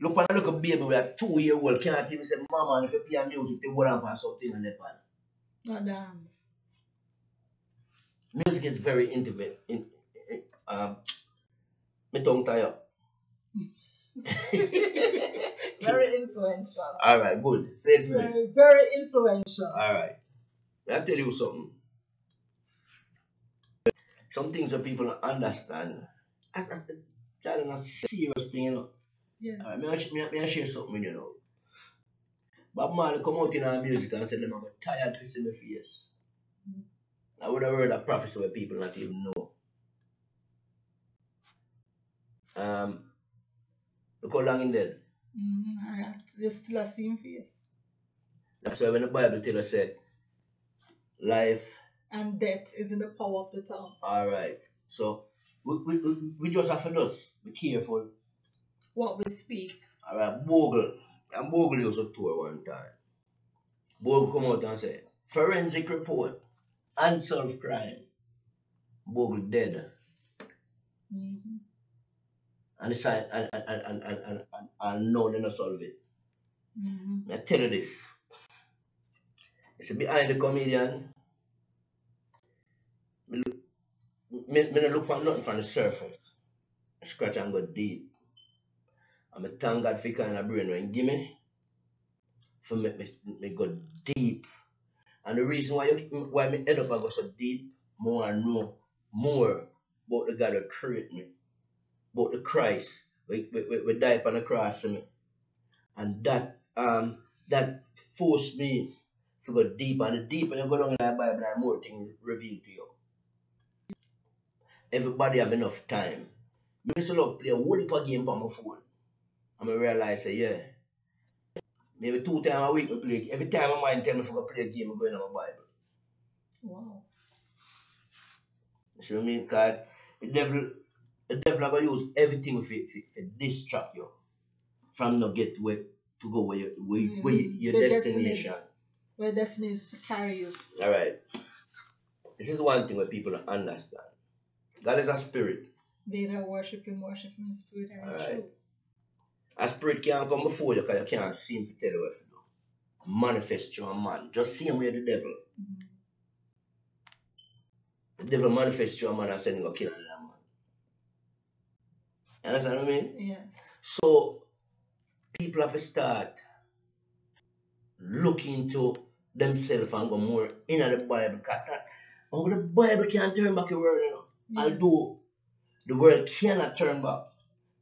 Look at a little baby with a 2-year-old can't even say, Mama, if you play music, they will have something on the pan. Not dance. Music is very intimate. My tongue tie up. Very influential. Alright, good. Say it for me. Very, very influential. Alright. I'll tell you something. Some things that people don't understand. That's a serious thing, you know. Yeah. May I share something with you know. Bob Marley come out in our music and said, I'm tired to see my face. I would have heard a prophecy where people not even know. Look how long in dead. You still a same face. That's why when the Bible tells us say life and death is in the power of the tongue. Alright. So we just have to just be careful what we speak. Alright, Bogle. And Bogle used to tour one time. Bogle come out and say, forensic report, unsolved crime. Bogle dead. Mm-hmm. And it's and no, they not solve it. Mm-hmm. I tell you this. It's behind the comedian. Me not look for nothing from the surface. I scratch and go deep. And I thank God for kind of brain when give me for me go deep. And the reason why me head up I go so deep, more and more about the God that created me, about the Christ we died on the cross to me. And that forced me to go deep, and the deeper you go down in the Bible, the more things revealed to you. Everybody have enough time. Me used to love play a whole heap of game on my phone. And I realize say, yeah, maybe 2 times a week I play. Every time my mind tell me if I go play a game, I go in my Bible. Wow. You see what I mean? Because the devil are gonna use everything to distract you from not get where to go where your destination. Where destiny is to carry you. Alright. This is one thing where people don't understand. God is a spirit. They that worship him in spirit and in truth. A spirit can't come before you because you can't see him to tell you what to do. Manifest through a man. Just see him with the devil. Mm-hmm. The devil manifests through a man and said he's going to kill another man. You understand what I mean? Yes. So, people have to start looking into themselves and go more into the Bible. Because the Bible can't turn back the world, you know. Yes. Although the world cannot turn back.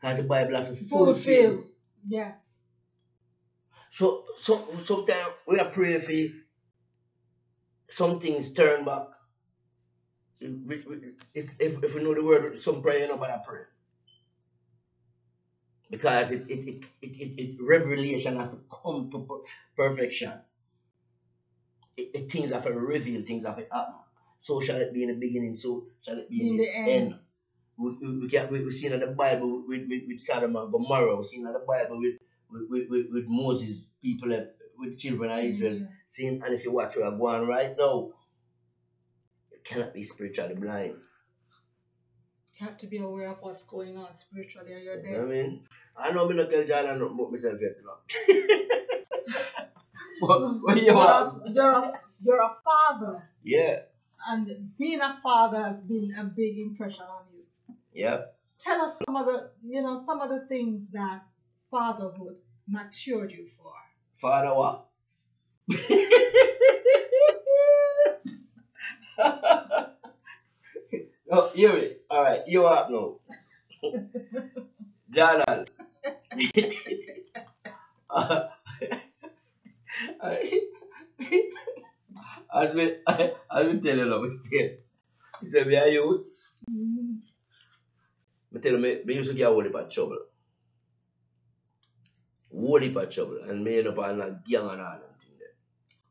Because the Bible has to fulfill. Yes. So sometimes we are praying for some things turn back. If we know the word, some prayer nobody pray. Because it revelation have to come to perfection. Things have to reveal, things have to happen. So shall it be in the beginning, so shall it be in the end. We see in the Bible with Sodom and Gomorrah, we see in the Bible with Moses, people, with children of Israel. Mm-hmm. Seeing, and if you watch where I'm going right now, you cannot be spiritually blind. You have to be aware of what's going on spiritually or you're dead. I mean, I know me not tell John about myself yet, you know. But you're a father. Yeah. And being a father has been a big impression on you. Yeah. Tell us some of the things that fatherhood matured you for. Father what? Oh, hear it. Alright, you up now. Jordan. As we tell you, I'm still. He said, where are you? I tell you, me used to get a whole heap of trouble. Whole heap of trouble. And me end up on a gang and all that thing there.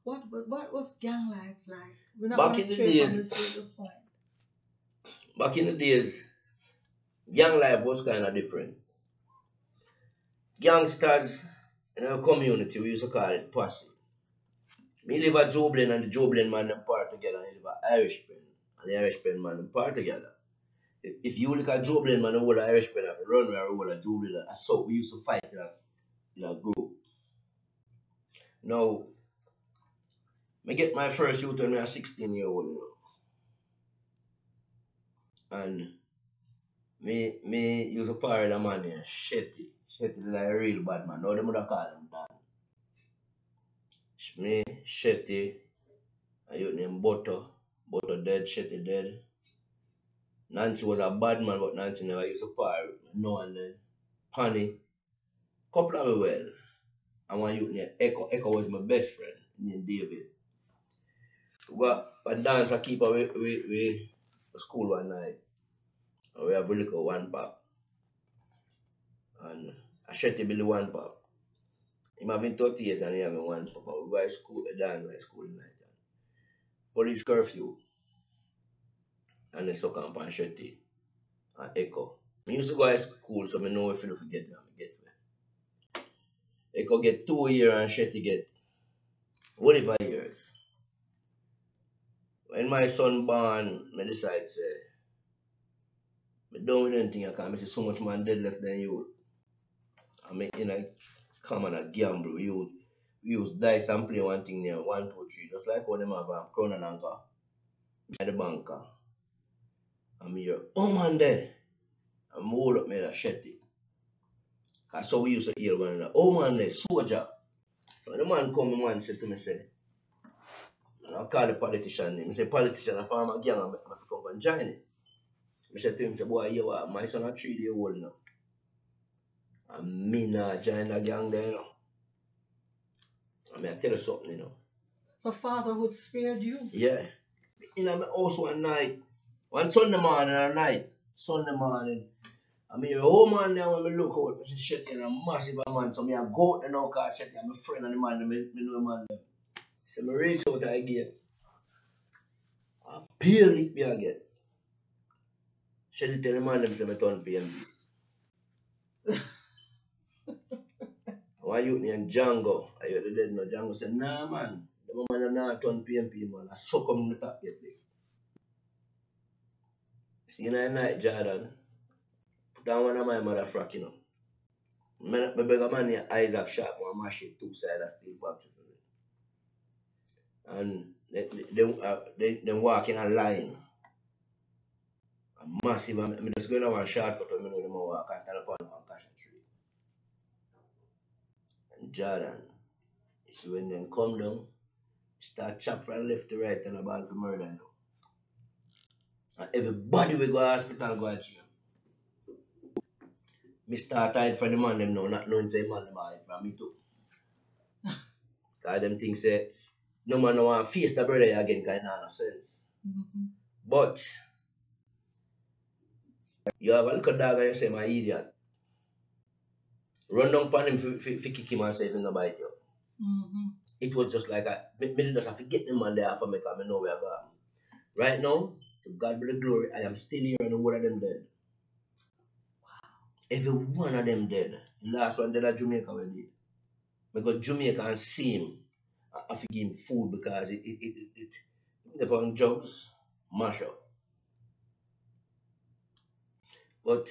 What was gang life like? We're not back in the days, back in the days, gang life was kind of different. Gangsters in our community, we used to call it posse. Me live at Joblin and the Joblin man them part together, and live at Irish Pen and the Irish Pen man them part together. If you look at Joblin man, the whole Irish Pen have to run where the whole of Joblin. So we used to fight in a group. Now, I get my first youth when I was 16-year-old, you know. And me used to party the man here, Shetty. Shetty like a real bad man. Now they would have called him Dan. Me, Shetty, a youth named Butter. Butter dead, Shetty dead. Nancy was a bad man, but Nancy never used to party no and then. Honey, couple of me well. And one youth named Echo. Echo was my best friend, named David. But dance I keep away to school one night. And we have a liquor one pack. And I shut the Billy one pack. I'm having 38 and he having one papa. We go to school, dance at school in night. Police curfew and they suck on Panshetti and Echo. I used to go to school so I know if you forget them, I get where. Echo get 2 years and Shetty get whatever years. When my son born, I decide say, I don't do anything I see so much man dead left than you. I mean, come and a gamble. We use dice and play one thing there, 1, 2, 3, just like when them have a crown and anchor. At the banker. I'm here, oh man there. I'm hold up me that shetty. Cause so we used to hear one another. Oh man there, soldier. So when the man come, the man said to me, say, I call the politician name. I say, politician, I form a gang, I come and join it. I said to him, say, boy, you what, my son is 3 days old now. And me not join the gang there, you know. I mean, I tell you something, you know. So fatherhood spared you? Yeah. In my house one night, one Sunday morning or night, Sunday morning, I mean, oh man, there when I look out, I say, shit, you know, massive man. So I go out there now, because shit, I'm a friend of the man, I know the man. So I reach out again. I peel it me again. Shit, tell the man, I say, I turn PMB. Why you named Django? I heard the dead no Django said, nah man, the man not turn PMP man. I suck him in the top yet. See in the night, Jordan. Put on one of my motherfucker, you know. I beg a man here, Isaac Sharp, one mash it 2 sides of steel factory for me. And they walk in a line. A massive, I just go down one shortcut when I know them walk and tell upon one cash and tree. And Jordan, you see when they come down, start chop from left to right and about for murder. You know. And everybody will go to hospital go to jail. Me start hide for the man them now, not knowing say man them hide from me too. Because them things say, no man no want to face the brother again because it not no sense. But, you have a little dog and you say, my idiot. Run down upon him for kick him and say if he no bite you. It was just like, me just have to get the man there for me because I know where I go. Right now, to God be the glory, I am still here and the whole of them dead. Every one of them dead. The last one dead at Jamaica we did. Because Jamaica and see him, I have to give him food because it upon drugs, mash up. But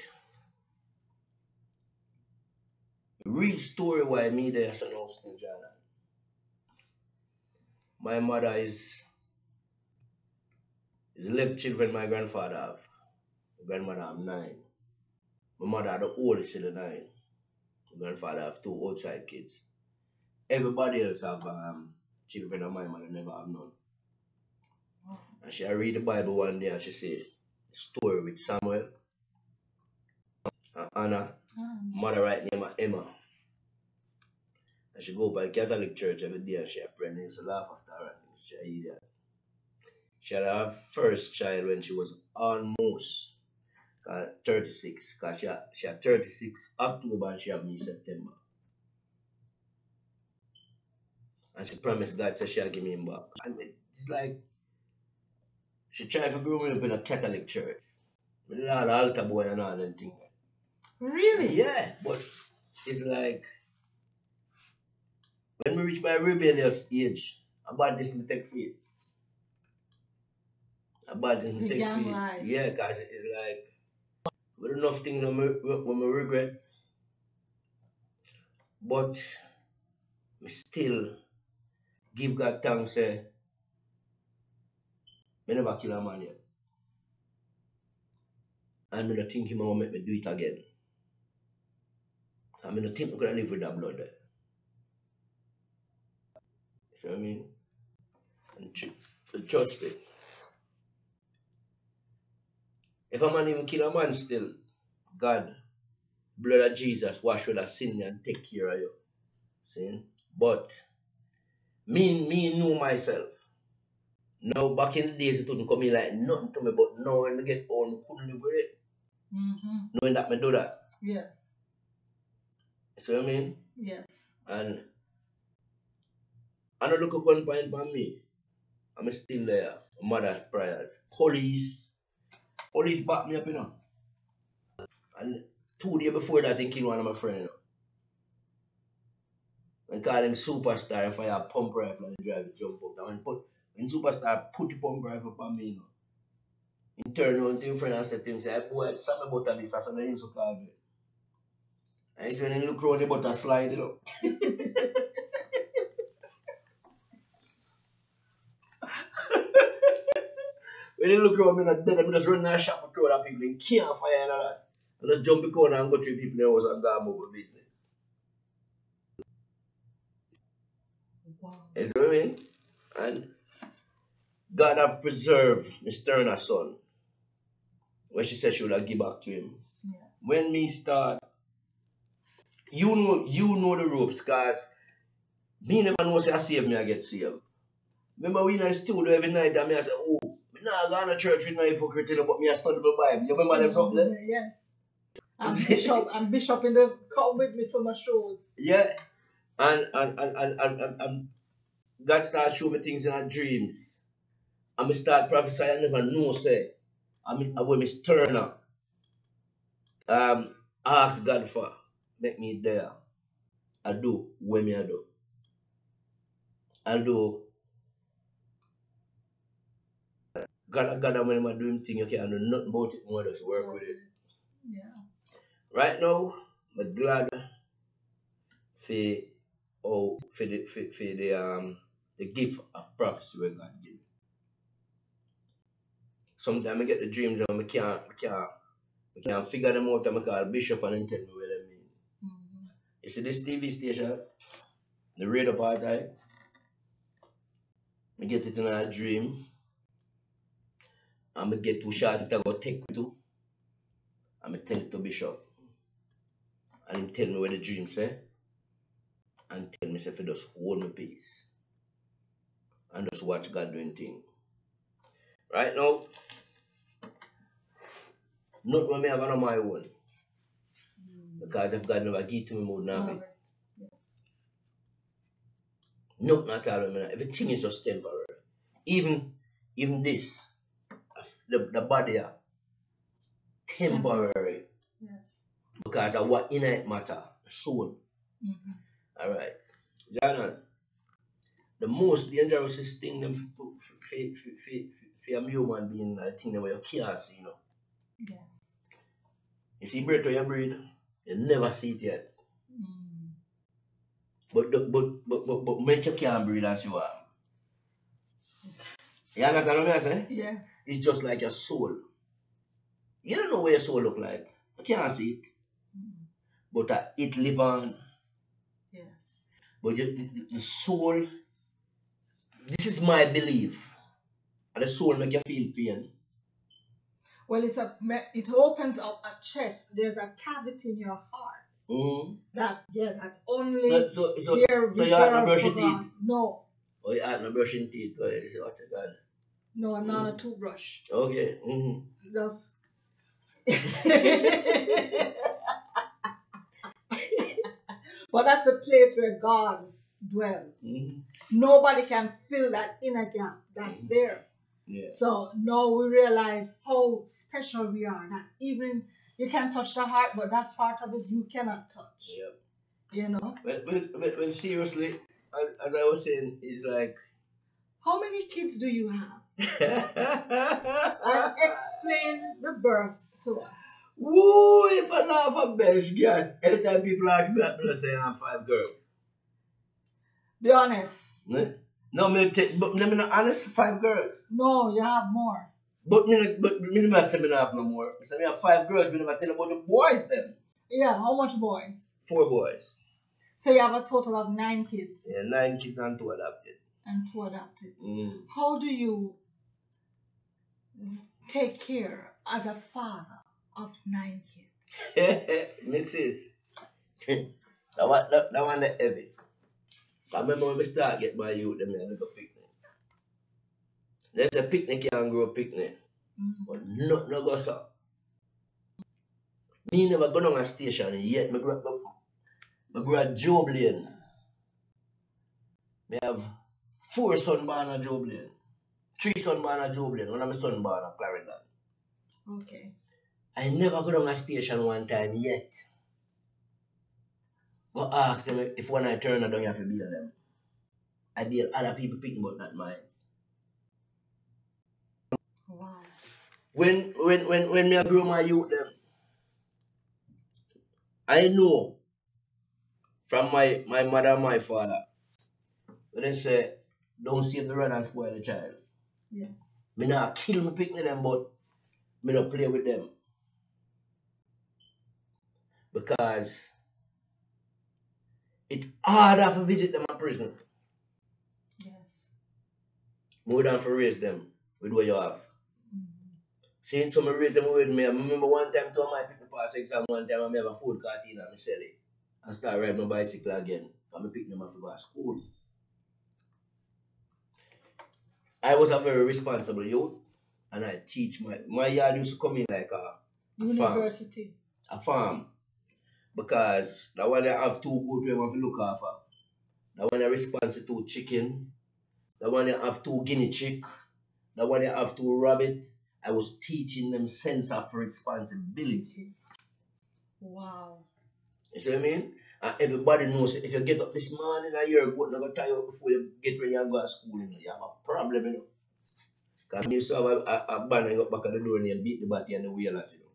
real story why me there as an Austin Jordan. My mother is 11 children my grandfather have. My grandmother have 9. My mother are the oldest of the 9. My grandfather have 2 outside kids. Everybody else have children and my mother never have none. And she read the Bible one day and she say story with Samuel and Anna. Mother right name Emma. And she go by the Catholic church every day and she pray and used to laugh after her and she idiot. She had her first child when she was almost 36. Because she had 36 October and she had me September. And she promised God that she'll give me him back. And it's like, she tried to grow me up in a Catholic church. With all the altar boy and all that thing. Really? Yeah, but it's like, when we reach my rebellious age, about this me take free. About this me take free. Yeah, because it's like, with enough things when we regret. But, we still give God thanks, say, I never kill a man yet. And I don't think he will make me do it again. So I don't think I'm going to live with that blood there. See what I mean? And trust me. If a man even kill a man still, God, blood of Jesus, wash with a sin and take care of you. See? But, me know myself. Now, back in the days, it wouldn't come in like nothing to me, but now when I get old, I couldn't live with it. Knowing that I do that. Yes. See what I mean? Yes. And And I look up one point for me. I'm still there. Mother's prayers. Police back me up, you know. And 2 days before that, they killed one of my friends, you know. And call him Superstar if I have pump rifle and drive it jump up. When Superstar put the pump rifle on me, you know. He turned around to his friend and said to him, say, boy, something about this, that's what they used to call me. And he said, when he look around, he about to slide, you know. When he look around, I just run that shop and crowd of people, he can't fire and all that. I just jump the corner and go through people in the house and go and move business. Wow. You see what I mean? And God have preserved Miss Turner's son. When she said she would have give back to him. Yes. When me start, you know the ropes, cause me never know say I save me, I get saved. Remember we in the studio every night and me I say, oh, me not go to church with no hypocrite, but me I study the Bible. You remember them something there? Yes. And Bishop in the come with me for my shows. Yeah. And God started showing me things in our dreams. And me start prophesying, I never know, say. When Miss Turner ask God for, make me there. I do, when me I do. I do. God, when I'm doing things, you can't do nothing about it, more just work with it. Yeah. Right now, I'm glad for the gift of prophecy where God give me. Sometimes I get the dreams and I can't figure them out and I call Bishop and tell me what they mean. Mm-hmm. You see this TV station, the radio part, I get it in a dream. And I get too short it I go take with you. And I tell it to Bishop. And he tell me what the dream say. And tell me if I just hold my peace. And just watch God doing things. Right now, not when I have on my own. Because if God never give to me, I would not have it. Yes. Nothing at all. Everything is just temporary. Even this, the body, temporary. Yes. Because of what in it matter, the soul. Mm-hmm. Alright. John, the most dangerous thing for a human being, I think that you can't see, you know. Yes. You see breath when you breathe, you never see it yet. Mm. But make you can't breathe as you are. You understand what I say? Yes. It's just like your soul. You don't know what your soul look like. You can't see it. Mm. But it live on. Yes. But the soul, this is my belief. And the soul make you feel pain. Well, it opens up a chest. There's a cavity in your heart. Mm-hmm. That only So you reserved have no brushing for God. teeth? No. Oh, you have no brushing teeth. Oh, you say, what's it called? No, not a toothbrush. Okay. Mm-hmm. Just but that's the place where God dwells. Mm-hmm. Nobody can fill that inner gap that's there. Yeah. So now we realize how special we are. That even you can touch the heart, but that part of it you cannot touch. Yep. You know? Well, seriously, as I was saying, it's like. How many kids do you have? And explain the birth to us. Woo, if I laugh at best, yes. Anytime people ask me that, I say I have 5 girls. Be honest. No, but let me not honest, 5 girls. No, you have more. But me never say me not have no more. I say me have 5 girls, me never tell about the boys then. Yeah, how much boys? 4 boys. So you have a total of 9 kids. Yeah, 9 kids and 2 adopted. And 2 adopted. Mm. How do you take care as a father of 9 kids? Mrs. that one the heavy. I remember when we start get my youth, them I look a picnic. There's a picnic can grow picnic. But no go so. Me never go down a station yet. I grow at Job Lane. Me have 4 son born at Joblin. 3 son born at Joblin. One of my son born at Clarendon. Okay. I never go down a station one time yet. Go ask them if when I turn, I don't have to bail them. I bail other people picking but not mine. Wow. When me I grow my youth them, I know from my mother and my father, when they say, don't save the rod and spoil the child. Yes. Me not kill me picking them, but me not play with them. Because it's harder to visit them in prison. Yes. More than to raise them with what you have. Seeing some raise them with me, I remember one time to my pick the pass exam one time, I have a food carton and I sell it. And start riding my bicycle again. And I pick them up to go to school. I was a very responsible youth and I teach my yard used to come in like a University. Farm. A farm. Because that one I have 2 goats we want to look after. That one I responsible to chicken. That one I have 2 guinea chick. That one I have 2 rabbit. I was teaching them sense of responsibility. Wow. You see what I mean? And everybody knows if you get up this morning and you're going to tie up before you get ready and go to school, you have a problem, you know. Because you used to have a band and go back at the door and you beat the body and the wheelers, you know.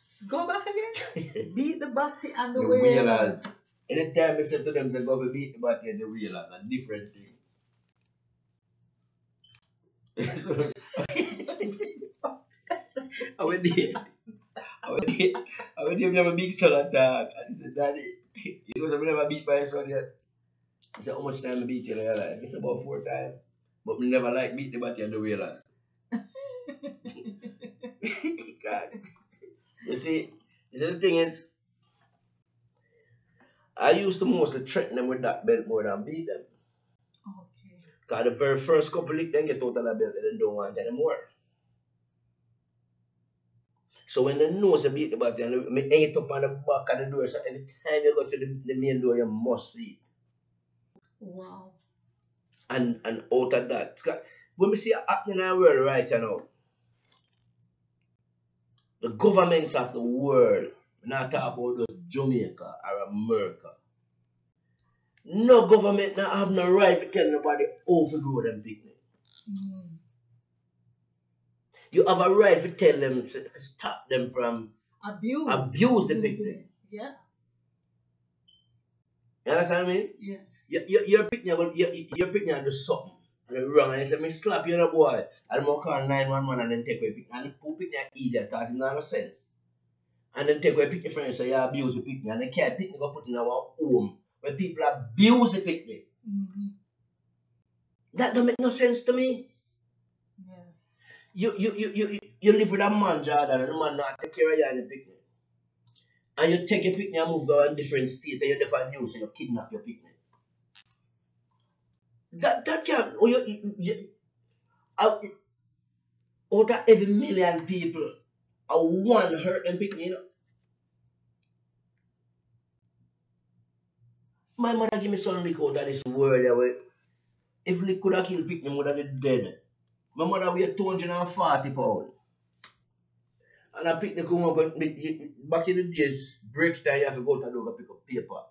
So go back again. Beat the body and the The wheelers. Anytime I say to them, say go beat the body and the wheelers, a different thing. I went there, we have a big son attack. And he said, Daddy, you know, I never beat my son yet. I said, how much time I beat you in your life? He said, about 4 times. But we never like beat the body and the wheelers. God. You see, the thing is, I used to mostly threaten them with that belt more than beat them. Okay. Because the very first couple of them get out of that belt and they don't want it anymore. So when they know they beat the body and they hang it up on the back of the door, so every time you go to the main door, you must see it. Wow. And out of that, when we see it happening in our world right now, the governments of the world, we're not talking about just Jamaica or America. No government not have no right to tell nobody how to grow them picnic. You have a right to tell them to stop them from abuse the picnic. Yeah. You understand what I mean? Yes. You're picnic and do something and it's wrong and they say, me slap you in a boy and I'm call 911 and then take away picnic. And the poor picnic idiot because it not no sense. And then take away picnic from you so you abuse the picnic and they can't picnic go put in our home where people abuse the picnic. That don't make no sense to me. Yes. You live with a man, Jordan, and the man not take care of you in the picnic. And you take your picnic and move to a different state and you depend on news and you kidnap your picnic. That can't, out of every million people, one hurt them picnic, you know. My mother give me some lick out of this world where if lick could have killed picnic, would have been dead. My mother weighed 240 pounds. And I picked the come up, but back in the days, breaks time you have to go to the door and pick up paper.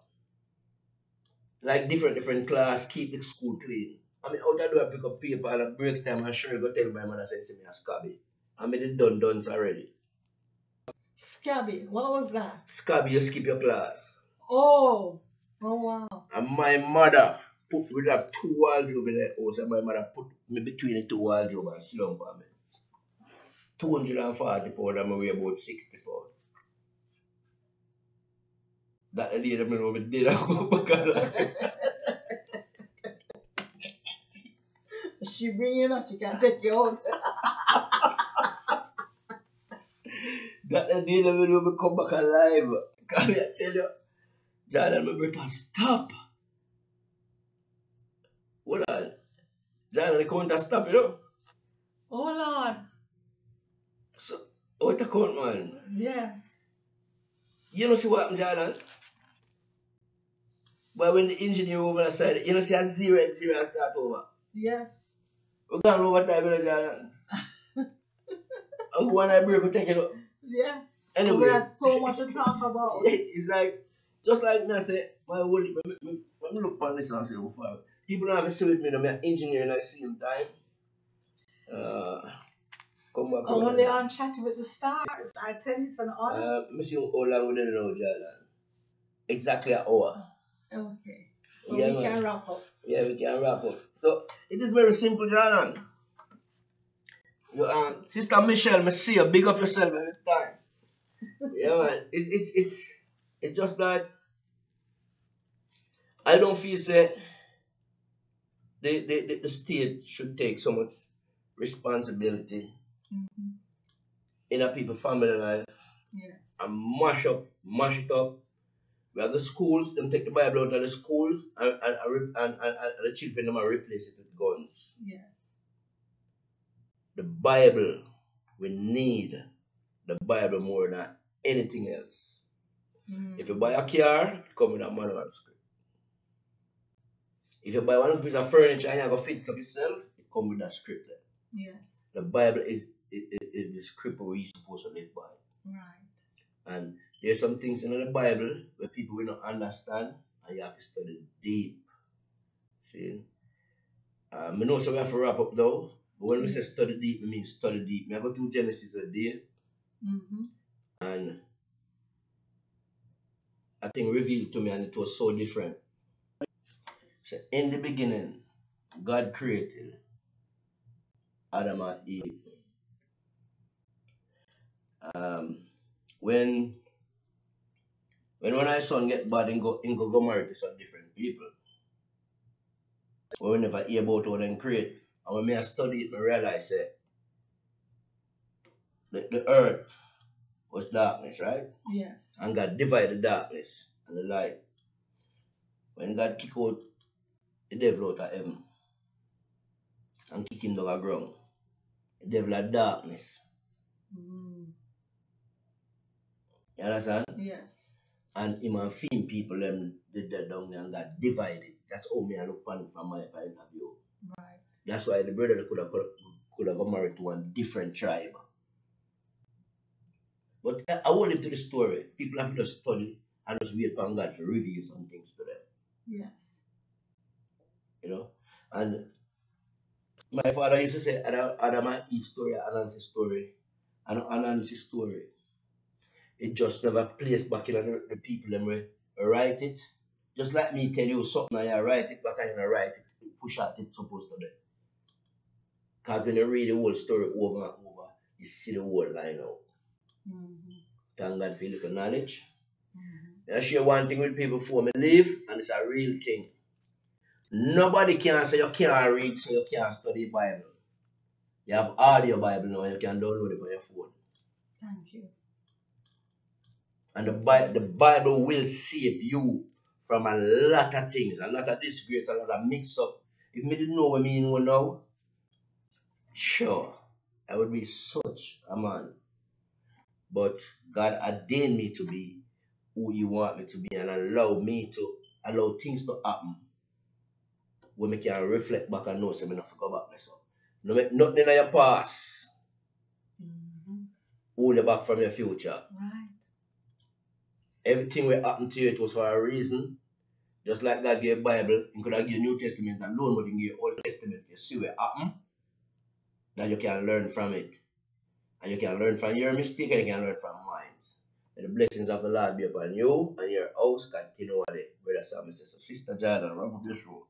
Like different class, keep the school clean. I mean, out the door I pick up paper and at breaks time I'm sure I go tell my mother say me a scabby. I mean it done already. Scabby, what was that? Scabby, you skip your class. Oh wow. And my mother would have 2 wardrobes in the house and my mother put me between the 2 wardrobes and slump on me. 240 pounds and I weigh about 60 pounds. That the day the middle of the day I go back. She bring you up, she can take you out. That the day the middle of me come back alive. Can I tell you? Jordan, my brother, stop. Hold on. Jordan, the counter stop, you know? Oh Lord. So, what the count, man? Yes. You know see what happened, Jordan? But when the engineer over the side, you know, see a zero and zero and start over. Yes. We're going over time, Jordan. And one I break, we take it up. Yeah. Anyway. We have so much to talk about. It's like, just like me, I say, my whole, when me look on this and say, oh, fuck, people don't have to see with me, I'm an engineer at the same time. Come back. Only on Chatting with the Stars. I tell you, it's an honor. I see how long we didn't know, Jordan. Exactly an hour. Okay. So yeah, we can wrap up. Yeah, we can wrap up. So it is very simple, Jordan. Sister Michelle, I see you. Big up yourself every time. Yeah, man. It's just that I don't feel say the state should take so much responsibility in a people's family life. Yes. And mash it up. We have the schools, them take the Bible out of the schools and the children them replace it with guns. Yes. The Bible, we need the Bible more than anything else. If you buy a car, it comes with a manual script. If you buy one piece of furniture and you have to fit it up yourself, it comes with that script there. Yes. The Bible is the script where you're supposed to live by. Right. And there's some things in the Bible where people will not understand and you have to study deep. See? I know so we have to wrap up though. But when we say study deep, we mean study deep. I go to Genesis a day. And I think revealed to me and it was so different. So in the beginning, God created Adam and Eve. When my son get bad and go marry to some different people, we never hear about how they create. And when I study it, I realize that the earth was darkness, right? Yes. And God divided the darkness and the light. When God kicked out the devil out of heaven and kicked him down the ground, the devil had darkness. You understand? Yes. And him and film people them did that down there and got divided. That's how me I look upon it from my point of view. Right. That's why the brother could have got married to one different tribe. But I will live to the story. People have to just study and just wait for God to reveal some things to them. Yes. You know? And my father used to say Adam and Eve story, Anansi's story, and Anansi's story. It just never placed back in the people them will write it. Just like me tell you something and you write it back and you write it, push out it supposed to be. Because when you read the whole story over and over, you see the whole line out. Thank God for your little knowledge. I share one thing with people before me leave, and it's a real thing. Nobody can say you can't read, so you can't study the Bible. You have audio Bible now, you can download it on your phone. Thank you. And the Bible will save you from a lot of things, a lot of disgrace, a lot of mix up. If me didn't know what me know now, sure, I would be such a man. But God ordained me to be who He want me to be and allow things to happen where me can reflect back and know so me not forget back myself. No make nothing in your past hold you back from your future. Right. Everything will happen to you, it was for a reason. Just like God gave Bible, He could have given New Testament alone, but He gave Old Testament. You see what happened, then you can learn from it. And you can learn from your mistake and you can learn from mine. And the blessings of the Lord be upon you and your house. Continue with it. Brother Sam, Sister Jordan, wrap up your show.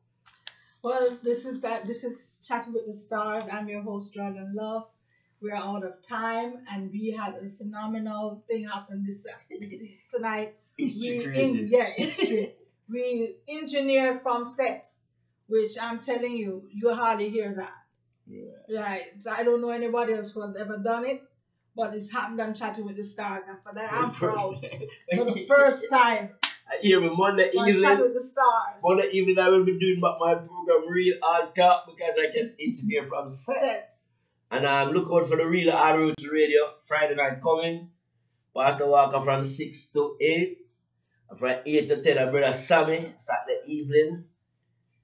Well, this is Chatting with the Stars. I'm your host, Jordan Love. We're out of time and we had a phenomenal thing happen this tonight. History. We engineered from set, which I'm telling you, you hardly hear that. Yeah. Right. So I don't know anybody else who has ever done it, but it's happened on Chatting with the Stars, and for that I'm proud. For the first time. I hear me Monday evening. Chatting with the Stars. Monday evening I will be doing my program Real Hard Talk because I can engineer from set. And I'm looking out for the Real Hard Roots Radio Friday night coming. Pastor Walker from 6 to 8. From 8 to 10, brother Sammy, Saturday evening.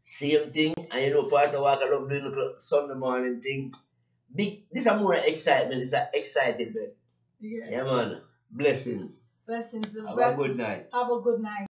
Same thing. And you know, Pastor Walker love doing little Sunday morning thing. Big, this is more excitement. This is excitement. Yeah. Yeah, man. Blessings. Blessings. Have a good night. Have a good night.